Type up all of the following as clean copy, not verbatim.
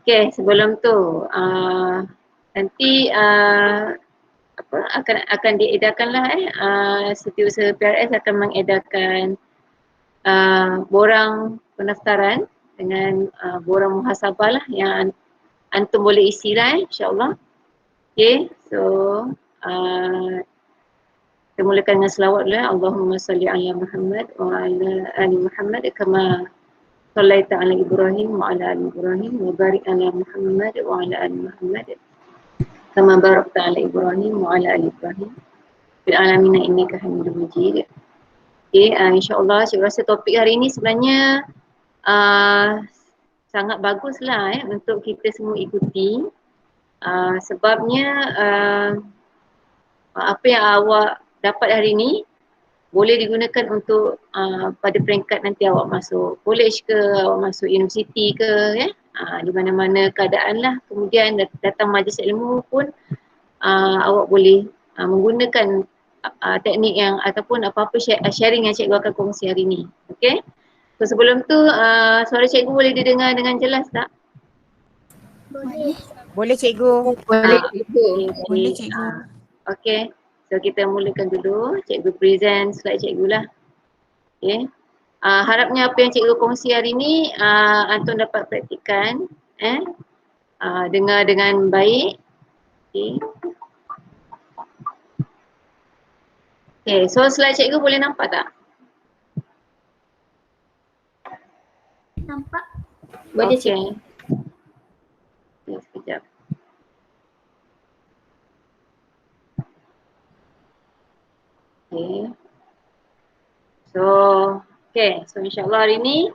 Okay, sebelum tu nanti akan diedarkanlah Setiausaha PRS akan mengedarkan borang pendaftaran dengan borang muhasabah lah yang antum boleh isi lah insyaAllah. Okay, so kita mulakan dengan selawat dulu. Allahumma salli ala Muhammad wa ala ali Muhammad kama sallaita ala Ibrahim wa ala ali Ibrahim wa barik ala Muhammad wa ala ali Muhammad kama barakta ala Ibrahim wa ala ali Ibrahim fil alamin innaka Hamidum Majid. Okay, insyaAllah saya rasa topik hari ini sebenarnya sangat baguslah untuk kita semua ikuti. Sebabnya apa yang awak dapat hari ini boleh digunakan untuk pada peringkat nanti awak masuk college ke, awak masuk universiti ke, di mana-mana keadaan lah. Kemudian datang majlis ilmu pun awak boleh menggunakan teknik yang ataupun apa-apa sharing yang cikgu akan kongsi hari ini. Okay. So sebelum tu suara cikgu boleh didengar dengan jelas tak? Boleh. Boleh cikgu. Boleh cikgu. Boleh cikgu. Okay. So kita mulakan dulu. Cikgu present slide cikgu lah. Okay. Harapnya apa yang cikgu kongsi hari ni antum dapat praktikan. Dengar dengan baik. Okay. Okay, so slide cikgu boleh nampak tak? Nampak. Boleh cikgu. Okay, sekejap. Okay. So insyaAllah hari ni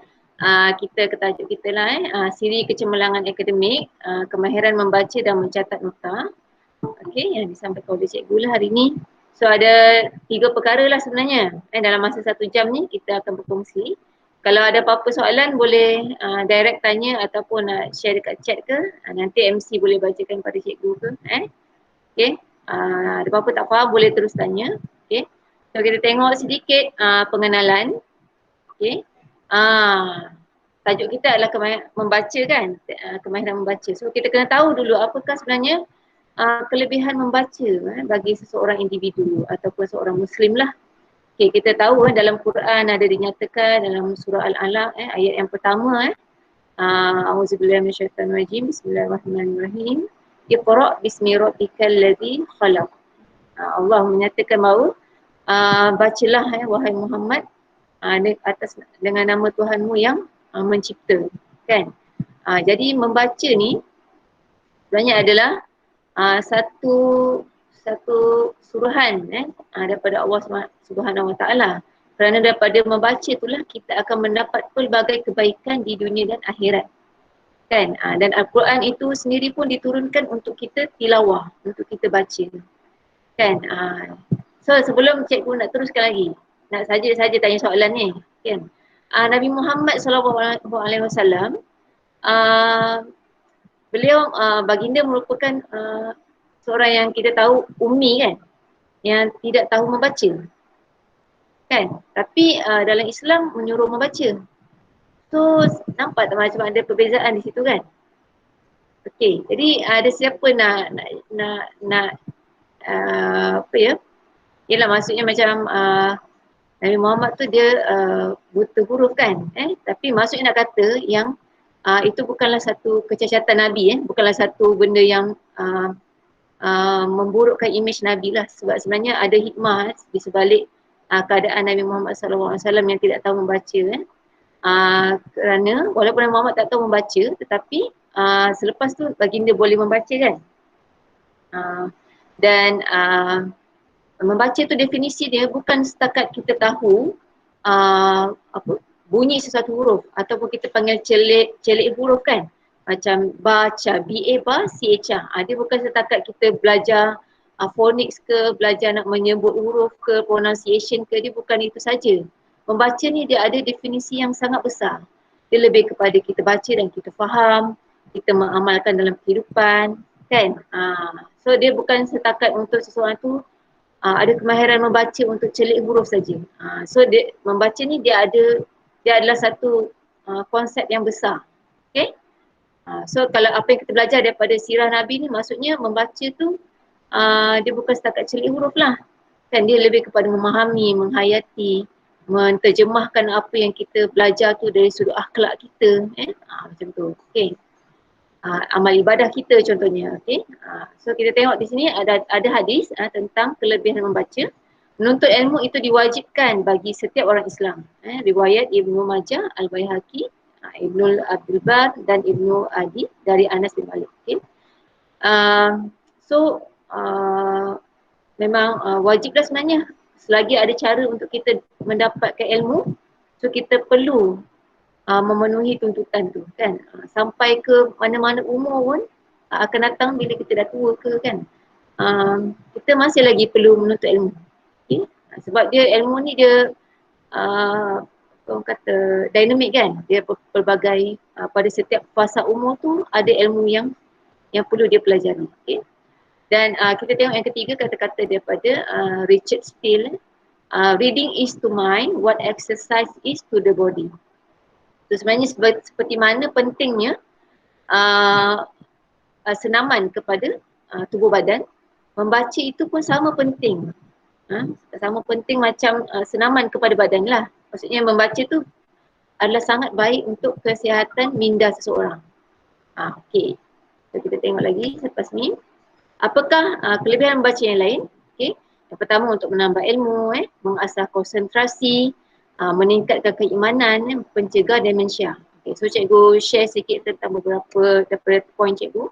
kita ke tajuk kita lah siri kecemerlangan akademik, kemahiran membaca dan mencatat nota. Okay, yang disampaikan oleh cikgu lah hari ni. So ada 3 perkara lah sebenarnya. Dalam masa 1 jam ni kita akan berkongsi. Kalau ada apa-apa soalan boleh direct tanya ataupun share dekat chat ke. Nanti MC boleh bacakan pada cikgu ke. Okay. Ada apa-apa tak faham boleh terus tanya. Okay. So kita tengok sedikit pengenalan. Okay. Tajuk kita adalah membaca kan, kemahiran membaca. So kita kena tahu dulu apakah sebenarnya kelebihan membaca bagi seseorang individu ataupun seorang Muslim lah. Okay, kita tahu dalam Quran ada dinyatakan dalam surah Al-Alaq ayat yang pertama A'udzubillahi minasyaitanirrajim. Bismillahirrahmanirrahim. Iqra' bismi rabbikal ladzi khalaq. Allah menyatakan bahawa bacalah wahai Muhammad atas dengan nama Tuhanmu yang mencipta, kan? Jadi membaca ni sebenarnya adalah satu suruhan daripada Allah Subhanahu Wa Taala. Kerana daripada membaca itulah kita akan mendapat pelbagai kebaikan di dunia dan akhirat. Kan? Dan Al-Quran itu sendiri pun diturunkan untuk kita tilawah, untuk kita baca. Kan? So sebelum cikgu nak teruskan lagi, nak saja tanya soalan ni, kan? Nabi Muhammad SAW, beliau baginda merupakan seorang yang kita tahu ummi kan, yang tidak tahu membaca, kan? Tapi dalam Islam menyuruh membaca. So nampak tak macam ada perbezaan di situ kan? Okey, jadi ada siapa nak apa ya? Yalah maksudnya macam Nabi Muhammad tu dia buta huruf kan, tapi maksudnya nak kata yang itu bukanlah satu kecacatan Nabi, bukanlah satu benda yang memburukkan imej Nabi lah, sebab sebenarnya ada hikmah di sebalik keadaan Nabi Muhammad SAW yang tidak tahu membaca. Kerana walaupun Nabi Muhammad tak tahu membaca, tetapi selepas tu baginda boleh membaca kan. Dan membaca tu definisi dia bukan setakat kita tahu bunyi sesuatu huruf ataupun kita panggil celik huruf kan. Macam baca, B-A ba, C-H-A. Dia bukan setakat kita belajar phonics ke, belajar nak menyebut huruf ke, pronunciation ke, dia bukan itu saja. Membaca ni dia ada definisi yang sangat besar. Dia lebih kepada kita baca dan kita faham, kita mengamalkan dalam kehidupan kan. So dia bukan setakat untuk seseorang tu ada kemahiran membaca untuk celik huruf saja. So membaca ni dia adalah satu konsep yang besar. Okay? So kalau apa yang kita belajar daripada sirah Nabi ni, maksudnya membaca tu dia bukan setakat celik huruf lah. Kan dia lebih kepada memahami, menghayati, menterjemahkan apa yang kita belajar tu dari sudut akhlak kita. Macam tu. Okay. Amal ibadah kita contohnya. Okay. So kita tengok di sini ada hadis tentang kelebihan membaca. Menuntut ilmu itu diwajibkan bagi setiap orang Islam. Riwayat Ibnu Majah, Al-Baihaqi, Ibnu Abdul Bar dan Ibnu Adi dari Anas bin Malik. Okay. So memang wajiblah sebenarnya, selagi ada cara untuk kita mendapatkan ilmu, so kita perlu memenuhi tuntutan tu kan. Sampai ke mana-mana umur pun akan datang bila kita dah tua ke kan, kita masih lagi perlu menuntut ilmu. Okay? Sebab dia ilmu ni dia orang kata dinamik kan, dia pelbagai, pada setiap fasa umur tu ada ilmu yang perlu dia pelajari. Okay? Dan kita tengok yang ketiga, kata-kata daripada Richard Steele, reading is to mind what exercise is to the body. So sebenarnya seperti mana pentingnya senaman kepada tubuh badan, membaca itu pun sama penting. Sama penting macam senaman kepada badan lah. Maksudnya membaca tu adalah sangat baik untuk kesihatan minda seseorang. Okay. So kita tengok lagi selepas ni. Apakah kelebihan membaca yang lain? Okay. Yang pertama, untuk menambah ilmu, mengasah konsentrasi, meningkatkan keimanan, pencegah demensia. Okay. So cikgu share sikit tentang beberapa daripada poin cikgu.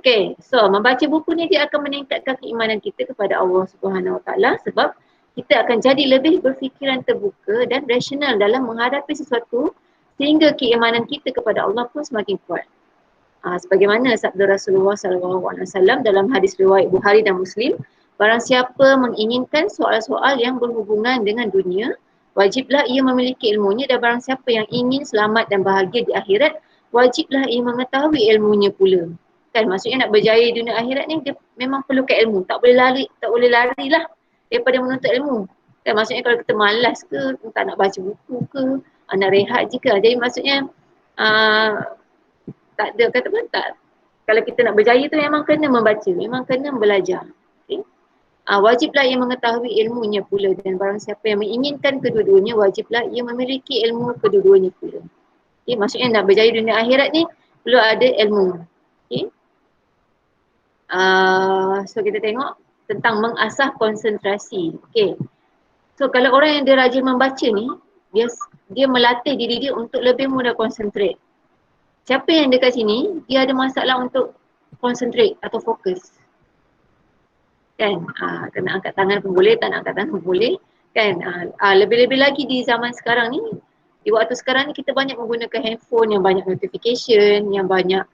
Okay. So membaca buku ni dia akan meningkatkan keimanan kita kepada Allah Subhanahu Wa Taala, sebab kita akan jadi lebih berfikiran terbuka dan rasional dalam menghadapi sesuatu, sehingga keimanan kita kepada Allah pun semakin kuat. Sebagaimana sabda Rasulullah SAW dalam hadis riwayat Bukhari dan Muslim, barang siapa menginginkan soal-soal yang berhubungan dengan dunia, wajiblah ia memiliki ilmunya, dan barang siapa yang ingin selamat dan bahagia di akhirat, wajiblah ia mengetahui ilmunya pula. Kan maksudnya nak berjaya di dunia akhirat ni, dia memang perlukan ilmu. Tak boleh lari lah daripada menuntut ilmu. Kan maksudnya kalau kita malas ke, tak nak baca buku ke, nak rehat je ke. Jadi maksudnya tak ada kata pun tak. Kalau kita nak berjaya tu memang kena membaca, memang kena belajar. Okay? Wajiblah ia mengetahui ilmunya pula, dan barang siapa yang menginginkan kedua-duanya, wajiblah ia memiliki ilmu kedua-duanya pula. Okay? Maksudnya nak berjaya dunia akhirat ni perlu ada ilmu. Okay? So kita tengok tentang mengasah konsentrasi. Okay. So kalau orang yang dia rajin membaca ni, dia melatih diri dia untuk lebih mudah konsentrate. Siapa yang dekat sini, dia ada masalah untuk concentrate atau fokus. Kan? Kena angkat tangan pun boleh, tak nak angkat tangan pun boleh. Kan? Lebih-lebih lagi di zaman sekarang ni, di waktu sekarang ni kita banyak menggunakan handphone yang banyak notification, yang banyak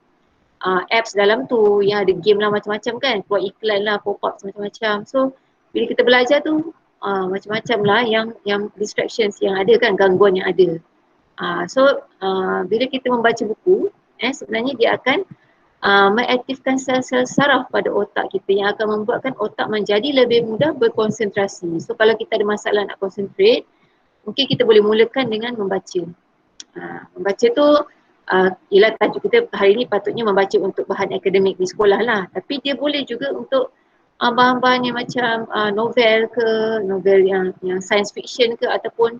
apps dalam tu, yang ada game lah macam-macam kan. Buat iklan lah, pop-up macam-macam. So, bila kita belajar tu, macam-macam lah yang distractions yang ada kan, gangguan yang ada. So bila kita membaca buku, sebenarnya dia akan mengaktifkan sel-sel saraf pada otak kita, yang akan membuatkan otak menjadi lebih mudah berkonsentrasi. So kalau kita ada masalah nak concentrate, mungkin kita boleh mulakan dengan membaca. Membaca tu ialah tajuk kita hari ini patutnya membaca untuk bahan akademik di sekolah lah, tapi dia boleh juga untuk bahan-bahan yang macam novel ke, novel yang science fiction ke, ataupun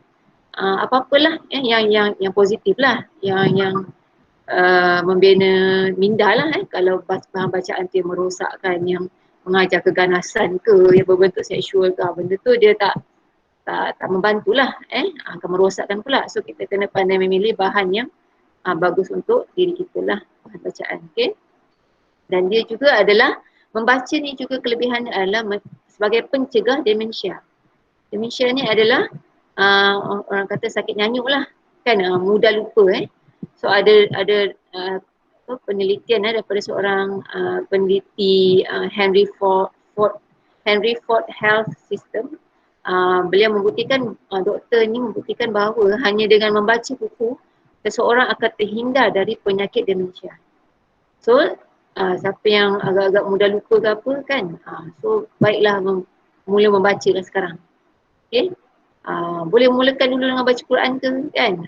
apa-apalah yang positif lah, yang membina minda lah. Kalau bahan bacaan tu yang merosakkan, yang mengajar keganasan ke, yang berbentuk seksual ke, benda tu dia tak membantulah, akan merosakkan pula. So kita kena pandai memilih bahan yang bagus untuk diri kita lah, bahan bacaan. Okay? Dan dia juga adalah, membaca ni juga kelebihannya adalah sebagai pencegah demensia. Demensia ni adalah orang kata sakit nyanyuk lah kan, mudah lupa. So ada penelitian daripada seorang peneliti Henry Ford Health System. Beliau membuktikan, doktor ni membuktikan bahawa hanya dengan membaca buku, seseorang akan terhindar dari penyakit demensia. So siapa yang agak-agak mudah lupa ke apa kan, so baiklah mula membaca lah sekarang. Okay. Boleh mulakan dulu dengan baca Quran ke kan.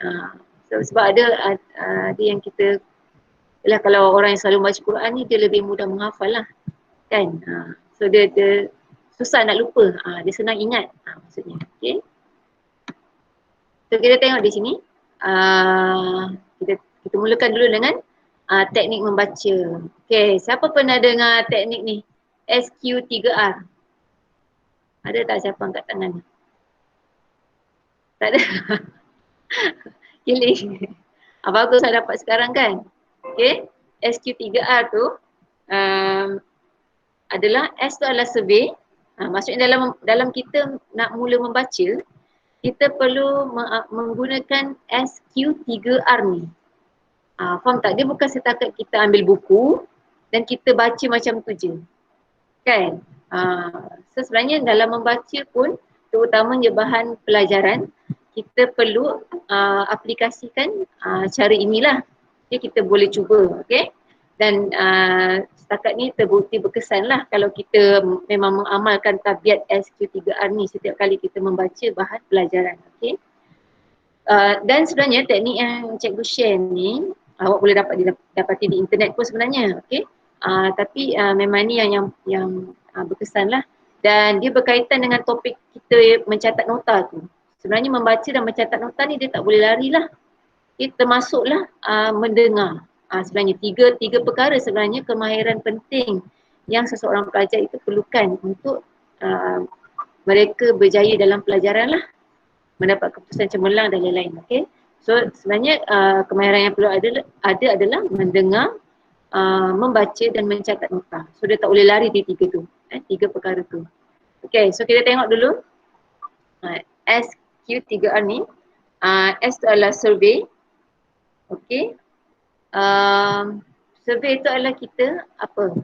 So, sebab ada yang kita Yalah, kalau orang yang selalu baca Quran ni dia lebih mudah menghafal lah kan. So dia susah nak lupa, dia senang ingat maksudnya. Okay. So kita tengok di sini, kita mulakan dulu dengan teknik membaca. Okay, siapa pernah dengar teknik ni? SQ3R. Ada tak siapa angkat tangan? Tak ada. Killing. Bagus saya dapat sekarang kan. Okay, SQ3R tu adalah S tu adalah survey. Maksudnya dalam kita nak mula membaca, kita perlu menggunakan SQ3R ni. Faham tak? Dia bukan setakat kita ambil buku dan kita baca macam tu je. Kan? So sebenarnya dalam membaca pun, terutamanya bahan pelajaran, kita perlu aplikasikan cara inilah. Okay, kita boleh cuba. Okay? Dan setakat ni terbukti berkesan lah kalau kita memang mengamalkan tabiat SQ3R ni setiap kali kita membaca bahan pelajaran. Okay? Dan sebenarnya teknik yang cikgu share ni awak boleh dapati di internet pun sebenarnya. Okay? Tapi memang ni yang berkesan lah. Dan dia berkaitan dengan topik kita mencatat nota tu. Sebenarnya membaca dan mencatat nota ni dia tak boleh lari lah. Okay, termasuklah mendengar. Sebenarnya tiga perkara sebenarnya kemahiran penting yang seseorang pelajar itu perlukan untuk mereka berjaya dalam pelajaran lah, mendapat keputusan cemerlang dan lain-lain. Okay? So sebenarnya kemahiran yang perlu ada adalah mendengar, membaca dan mencatat nota. So dia tak boleh lari di tiga tu, tiga perkara tu. Okay, so kita tengok dulu SQ3R ni. S tu adalah survey. Okay. Survey itu adalah kita apa?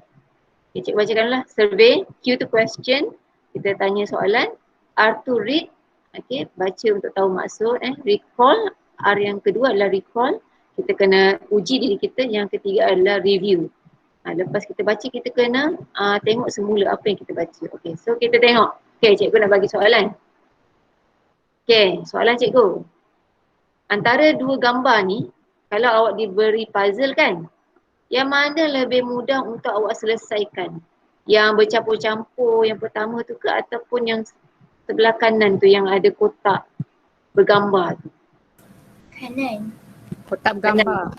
Okay, cikgu bacakanlah. Survey, Q tu question, kita tanya soalan. R tu read, okay, baca untuk tahu maksud. Recall, R yang kedua adalah recall, kita kena uji diri kita. Yang ketiga adalah review. Lepas kita baca, kita kena tengok semula apa yang kita baca. Okay, so kita tengok. Okay, cikgu nak bagi soalan. Okay, soalan cikgu. Antara dua gambar ni, kalau awak diberi puzzle kan, yang mana lebih mudah untuk awak selesaikan? Yang bercampur-campur yang pertama tu ke, ataupun yang sebelah kanan tu yang ada kotak bergambar tu? Kanan. Kotak bergambar.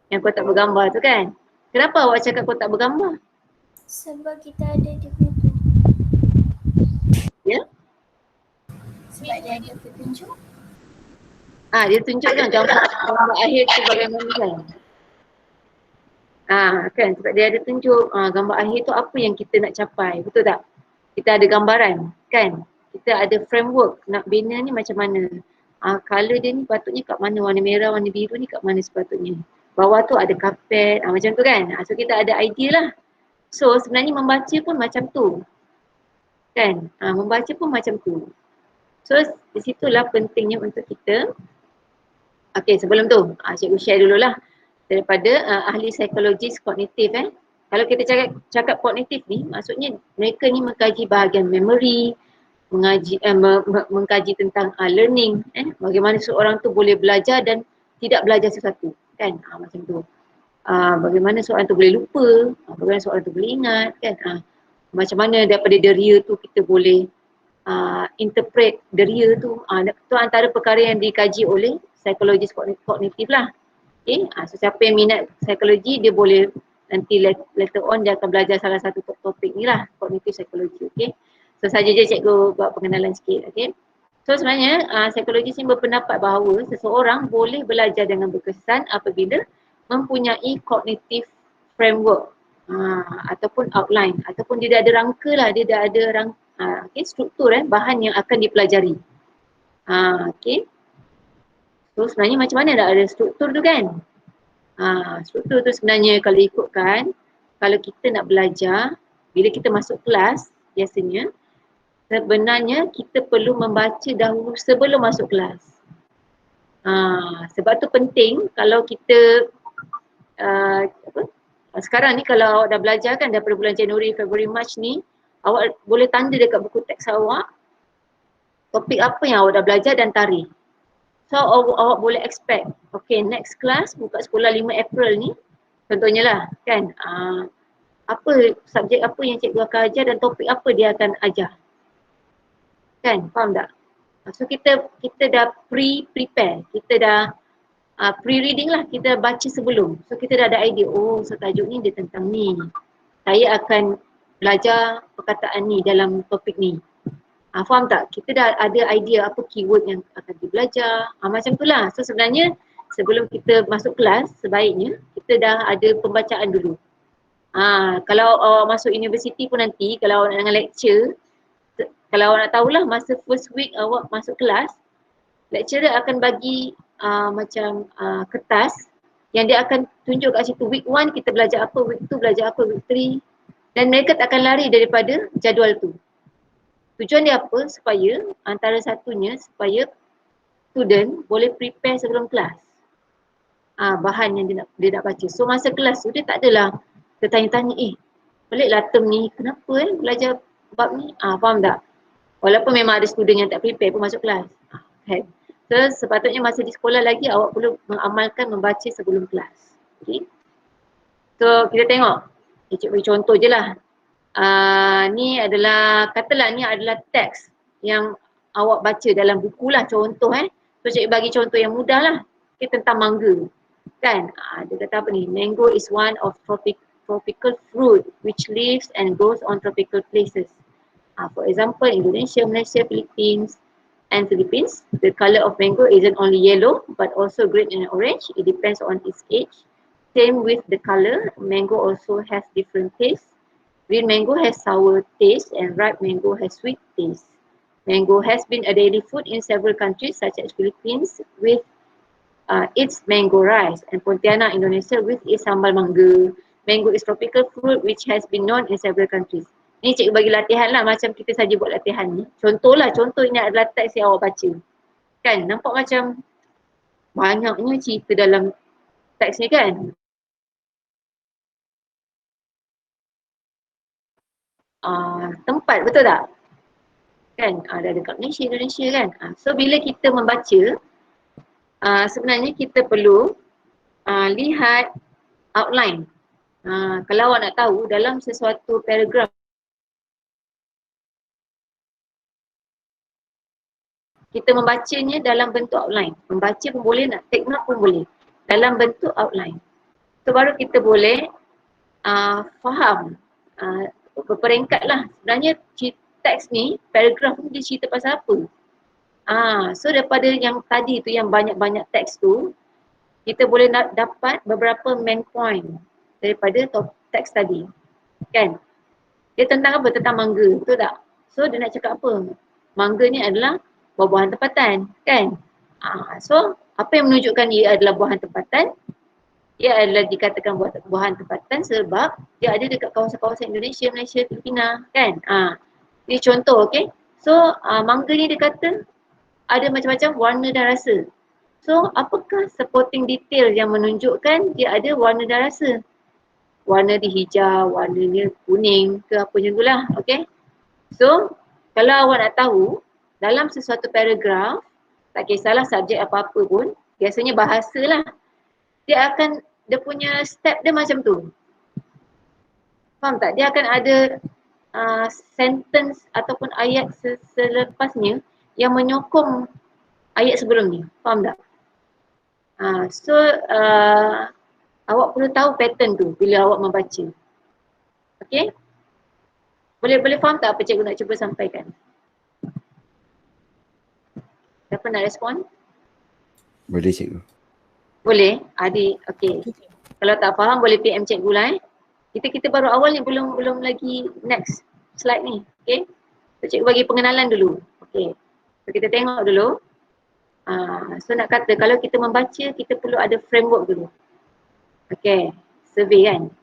Yang kotak bergambar tu kan? Kenapa awak cakap kotak bergambar? Sebab kita ada di buku. Ya? Sebab dia ada petunjuk. Dia tunjukkan gambar akhir tu bagaimana kan? Kan sebab dia ada tunjuk gambar akhir tu apa yang kita nak capai, betul tak? Kita ada gambaran kan? Kita ada framework nak bina ni macam mana. Colour dia ni patutnya kat mana, warna merah, warna biru ni kat mana sepatutnya. Bawah tu ada karpet, macam tu kan? So kita ada idea lah. So sebenarnya membaca pun macam tu. Kan? Membaca pun macam tu. So di situlah pentingnya untuk kita. Okay, sebelum tu cikgu share dululah daripada ahli psikologis kognitif. Kalau kita cakap kognitif ni, maksudnya mereka ni mengkaji bahagian memory, mengkaji tentang learning, bagaimana seorang tu boleh belajar dan tidak belajar sesuatu kan, macam tu. Bagaimana seorang tu boleh lupa, bagaimana seorang tu boleh ingat kan, macam mana daripada deria tu kita boleh interpret deria tu. Tu antara perkara yang dikaji oleh psikologis kognitif lah. Okay, so siapa yang minat psikologi dia boleh nanti later on dia akan belajar salah satu topik ni lah, kognitif psikologi. Okay, so saja je cikgu buat pengenalan sikit. Okay, so sebenarnya psikologis ni berpendapat bahawa seseorang boleh belajar dengan berkesan apabila mempunyai kognitif framework ataupun outline, ataupun dia dah ada rangka lah, dia dah ada struktur bahan yang akan dipelajari. Okay. So sebenarnya macam mana nak ada struktur tu kan? Struktur tu sebenarnya kalau ikutkan, kalau kita nak belajar, bila kita masuk kelas biasanya, sebenarnya kita perlu membaca dahulu sebelum masuk kelas. Sebab tu penting kalau kita sekarang ni kalau awak dah belajar kan daripada bulan Januari, Februari, Mac ni, awak boleh tanda dekat buku teks awak topik apa yang awak dah belajar dan tarikh. So awak boleh expect, okay, next class buka sekolah 5 April ni, Contohnya lah kan, apa subjek apa yang cikgu akan ajar dan topik apa dia akan ajar. Kan, faham tak? So kita dah prepare, kita dah pre-reading lah, kita baca sebelum. So kita dah ada idea, oh so tajuk ni dia tentang ni. Saya akan belajar perkataan ni dalam topik ni. Faham tak? Kita dah ada idea apa keyword yang akan dibelajar. Macam tu lah. So sebenarnya sebelum kita masuk kelas, sebaiknya kita dah ada pembacaan dulu. Kalau awak masuk universiti pun nanti, kalau awak nak dengan lecture, kalau awak nak tahulah masa first week awak masuk kelas, lecturer akan bagi macam kertas yang dia akan tunjuk kat situ week 1 kita belajar apa, week 2 belajar apa, week 3, dan mereka tak akan lari daripada jadual tu. Tujuan dia apa? Supaya antara satunya supaya student boleh prepare sebelum kelas. Bahan yang dia nak baca. So masa kelas tu dia tak adalah tertanya-tanya, peliklah term ni, kenapa belajar bab ni? Faham tak? Walaupun memang ada student yang tak prepare pun masuk kelas. Okay. So sepatutnya masa di sekolah lagi awak perlu mengamalkan membaca sebelum kelas. Okay. So kita tengok. Cikgu bagi contoh je lah. Ni adalah, katalah ni adalah teks yang awak baca dalam buku lah, contoh So cikgu bagi contoh yang mudah lah. Okay, tentang mangga. Kan? Dia kata apa ni? Mango is one of tropical fruit which lives and grows on tropical places. For example, Indonesia, Malaysia, Philippines, and Philippines. The color of mango isn't only yellow but also green and orange. It depends on its age. Same with the color. Mango also has different tastes. Green mango has sour taste and ripe mango has sweet taste. Mango has been a daily food in several countries such as Philippines with its mango rice, and Pontianak, Indonesia with its sambal mangga. Mango is tropical fruit which has been known in several countries. Ni cikgu bagi latihan lah, macam kita saja buat latihan ni. Contoh ini adalah teks yang awak baca. Kan, nampak macam banyaknya cerita dalam teks ni kan. Tempat, betul tak? Kan, ada dekat Malaysia, Indonesia kan. So bila kita membaca, sebenarnya kita perlu lihat outline. Kalau awak nak tahu dalam sesuatu paragraf, kita membacanya dalam bentuk outline. Membaca pun boleh, nak take note pun boleh. Dalam bentuk outline. So baru kita boleh faham berperingkat lah. Sebenarnya teks ni, paragraf ni dia cerita pasal apa. So daripada yang tadi tu, yang banyak-banyak teks tu, kita boleh dapat beberapa main point daripada teks tadi. Kan? Dia tentang apa? Tentang mangga, betul tak? So dia nak cakap apa? Mangga ni adalah buah-buahan tempatan, kan? So apa yang menunjukkan ia adalah buahan tempatan? Ia adalah dikatakan buahan tempatan sebab dia ada dekat kawasan-kawasan Indonesia, Malaysia, Filipina, kan? Ini contoh, okay? So mangga ni dia kata ada macam-macam warna dan rasa. So apakah supporting detail yang menunjukkan dia ada warna dan rasa? Warna dia hijau, warnanya kuning ke apa macam tu lah, okay? So kalau awak nak tahu dalam sesuatu paragraf, tak kisahlah subjek apa-apa pun, biasanya bahasa lah. Dia punya step dia macam tu. Faham tak? Dia akan ada sentence ataupun ayat selepasnya yang menyokong ayat sebelum ni. Faham tak? So awak perlu tahu pattern tu bila awak membaca. Okay? Boleh faham tak apa cikgu nak cuba sampaikan? Siapa nak respon? Boleh cikgu. Boleh? Adik, okay. Kalau tak faham boleh PM cikgu lah Kita baru awal ni, belum lagi next slide ni. Okay? So cikgu bagi pengenalan dulu. Okay. So kita tengok dulu. So nak kata kalau kita membaca, kita perlu ada framework dulu. Okay. Survey kan.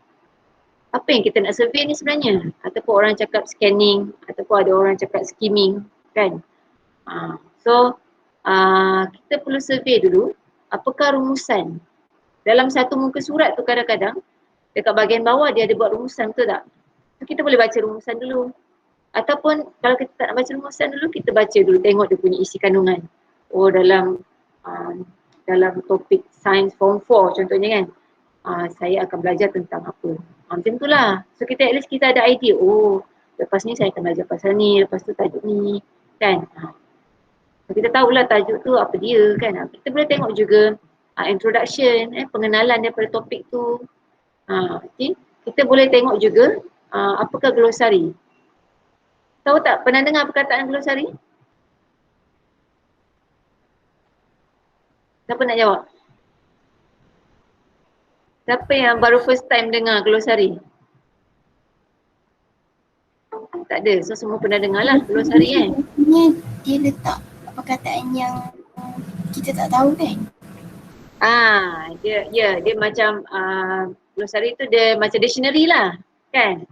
Apa yang kita nak survey ni sebenarnya? Ataupun orang cakap scanning, ataupun ada orang cakap skimming kan. So kita perlu survey dulu apakah rumusan. Dalam satu muka surat tu kadang-kadang dekat bahagian bawah dia ada buat rumusan, betul tak? So kita boleh baca rumusan dulu. Ataupun kalau kita tak nak baca rumusan dulu, kita baca dulu, tengok dia punya isi kandungan. Oh dalam topik sains form 4 contohnya kan. saya akan belajar tentang apa. Macam itulah. So kita at least kita ada idea, oh lepas ni saya akan belajar pasal ni, lepas tu tajuk ni kan. So, kita tahulah tajuk tu apa dia kan. Kita boleh tengok juga introduction, pengenalan daripada topik tu. Okay. Kita boleh tengok juga apakah glosari. Tahu tak, pernah dengar perkataan glosari? Siapa nak jawab? Siapa yang baru first time dengar glosari? Tak ada, so semua pernah dengar lah glosari kan? Dia letak perkataan yang kita tak tahu kan? Dia macam glosari tu dia macam dictionary lah kan?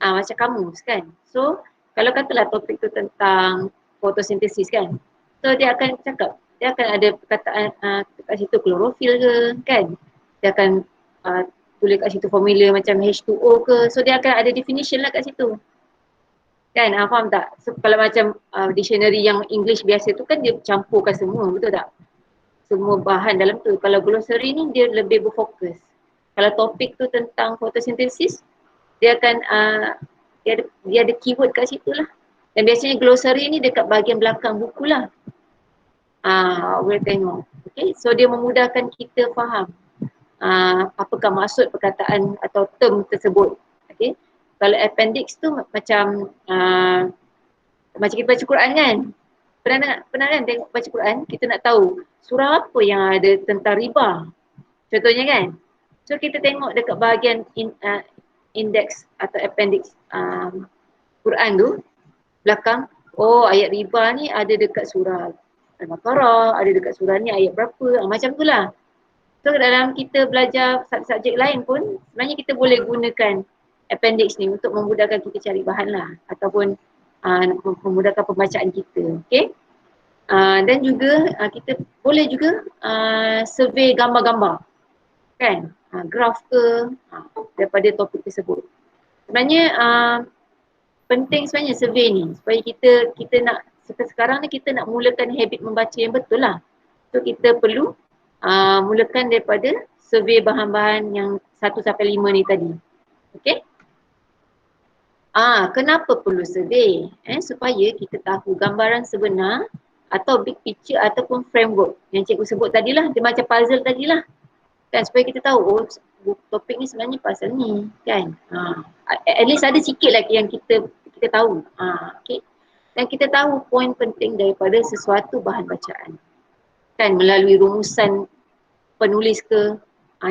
Macam kamus kan? So kalau katalah topik tu tentang fotosintesis kan? So dia akan cakap, dia akan ada perkataan kat situ klorofil ke kan? Dia akan tulis kat situ formula macam H2O ke. So dia akan ada definition lah kat situ. Kan, faham tak? So kalau macam dictionary yang English biasa tu kan dia campurkan semua, betul tak? Semua bahan dalam tu. Kalau glossary ni dia lebih berfokus. Kalau topik tu tentang fotosintesis, dia akan dia ada keyword kat situ lah. Dan biasanya glossary ni dekat bahagian belakang buku lah. Boleh tengok. Okay, so dia memudahkan kita faham apakah maksud perkataan atau term tersebut. Okay. Kalau appendix tu macam macam kita baca Quran kan. Pernah kan tengok baca Quran, kita nak tahu surah apa yang ada tentang riba. Contohnya kan. So kita tengok dekat bahagian index atau appendix Quran tu belakang, oh ayat riba ni ada dekat surah Al-Baqarah, ada dekat surah ni ayat berapa, macam tu lah. So dalam kita belajar subjek lain pun sebenarnya kita boleh gunakan appendix ni untuk memudahkan kita cari bahan lah ataupun memudahkan pembacaan kita. Okay. Dan juga kita boleh juga survey gambar-gambar kan, graf ke daripada topik tersebut. Sebenarnya penting sebenarnya survey ni supaya kita nak sekarang ni kita nak mulakan habit membaca yang betul lah. So kita perlu mulakan daripada survey bahan-bahan yang 1 sampai 5 ni tadi. Okay. Kenapa perlu survey? Supaya kita tahu gambaran sebenar atau big picture ataupun framework yang cikgu sebut tadilah, dia macam puzzle tadilah. Kan, supaya kita tahu topik ni sebenarnya pasal ni kan. At least ada sikit lagi yang kita tahu. Okay. Dan kita tahu poin penting daripada sesuatu bahan bacaan. Kan, melalui rumusan penulis ke,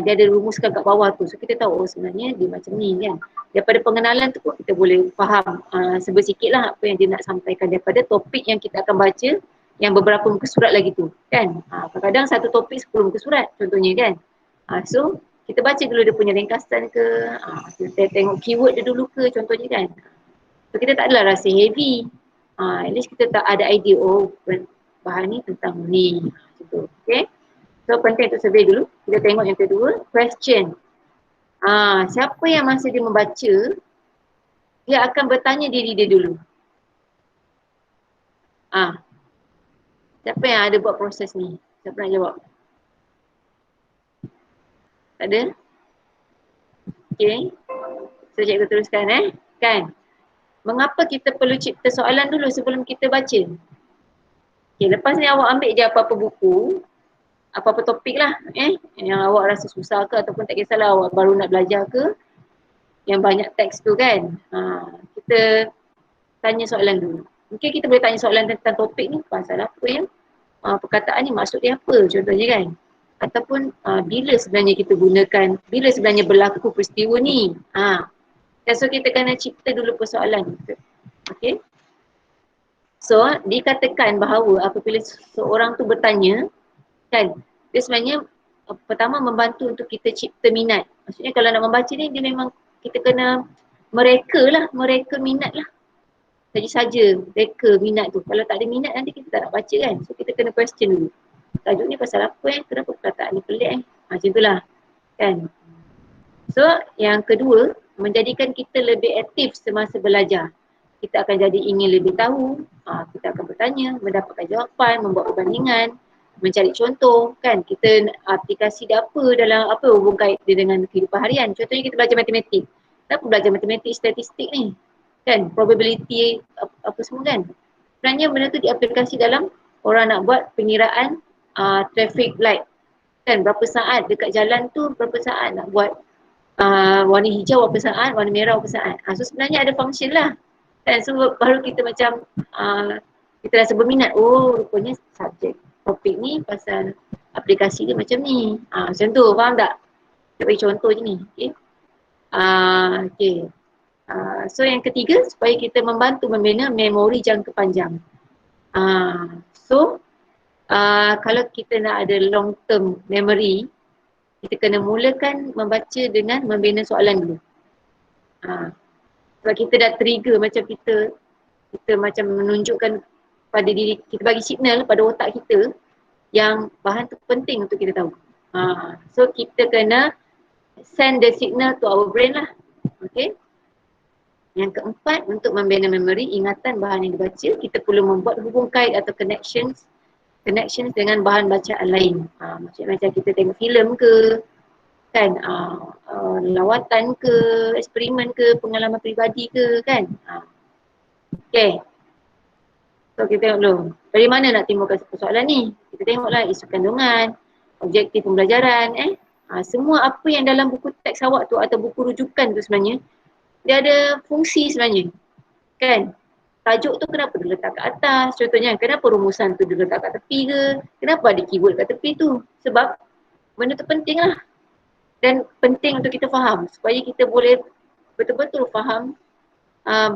dia ada rumuskan kat bawah tu. So kita tahu sebenarnya dia macam ni kan. Daripada pengenalan tu pun kita boleh faham sebersikit lah apa yang dia nak sampaikan daripada topik yang kita akan baca yang beberapa muka surat lagi tu kan. Kadang-kadang satu topik 10 muka surat contohnya kan. So kita baca dulu dia punya ringkasan ke, kita tengok keyword dia dulu ke contohnya kan. So kita tak adalah rasa heavy. At least kita tak ada idea, oh bahan ni tentang ni. Macam tu. Okay. So penting untuk survey dulu. Kita tengok yang kedua, question. Siapa yang masa dia membaca, dia akan bertanya diri dia dulu. Siapa yang ada buat proses ni? Siapa nak jawab? Tak ada? Okay. So cikgu teruskan kan. Mengapa kita perlu cipta soalan dulu sebelum kita baca? Okay, lepas ni awak ambil je apa-apa buku, apa-apa topik lah yang awak rasa susah ke ataupun tak kisahlah awak baru nak belajar ke, yang banyak teks tu kan. Kita tanya soalan dulu. Mungkin kita boleh tanya soalan tentang topik ni, pasal apa yang perkataan ni maksud dia apa contohnya kan. Ataupun bila sebenarnya kita gunakan, bila sebenarnya berlaku peristiwa ni. So kita kena cipta dulu persoalan kita. Okay. So dikatakan bahawa apabila seorang tu bertanya kan, dia sebenarnya pertama membantu untuk kita cipta minat. Maksudnya kalau nak membaca ni dia memang kita kena mereka minat lah. Saja-saja reka minat tu. Kalau tak ada minat nanti kita tak nak baca kan. So kita kena question dulu. Tajuk ni pasal apa kenapa perkataan ni pelik macam itulah kan. So yang kedua, menjadikan kita lebih aktif semasa belajar. Kita akan jadi ingin lebih tahu, kita akan bertanya, mendapatkan jawapan, membuat perbandingan. mencari contoh kan, kita aplikasi dia apa dalam apa hubung kait dia dengan kehidupan harian. Contohnya kita belajar matematik. Kenapa belajar matematik, statistik ni? Kan, probability apa semua kan. Sebenarnya benda tu diaplikasi dalam orang nak buat pengiraan traffic light. Kan, berapa saat dekat jalan tu, berapa saat nak buat warna hijau berapa saat, warna merah berapa saat. So sebenarnya ada function lah. Kan, so baru kita macam kita rasa berminat, oh rupanya subjek topik ni pasal aplikasi dia macam ni. Macam tu, faham tak? Kita bagi contoh je ni. Okay. Okay. So yang ketiga, supaya kita membantu membina memori jangka panjang. So kalau kita nak ada long term memory, kita kena mulakan membaca dengan membina soalan dulu. Sebab kita dah trigger macam kita macam menunjukkan pada diri, kita bagi signal pada otak kita yang bahan tu penting untuk kita tahu. So kita kena send the signal to our brain lah. Okay. Yang keempat, untuk membina memori, ingatan bahan yang dibaca, kita perlu membuat hubung kait atau connections dengan bahan bacaan lain. Maksudnya macam kita tengok filem ke, kan, lawatan ke, eksperimen ke, pengalaman peribadi ke, kan. Okay. So kita tengok dulu, dari mana nak timbulkan persoalan ni? Kita tengoklah isu kandungan, objektif pembelajaran, semua apa yang dalam buku teks awak tu atau buku rujukan tu sebenarnya, dia ada fungsi sebenarnya. Kan? Tajuk tu kenapa dia letak kat atas? Contohnya, kenapa rumusan tu dia letak kat tepi ke? Kenapa ada keyword kat tepi tu? Sebab benda tu penting lah. Dan penting untuk kita faham supaya kita boleh betul-betul faham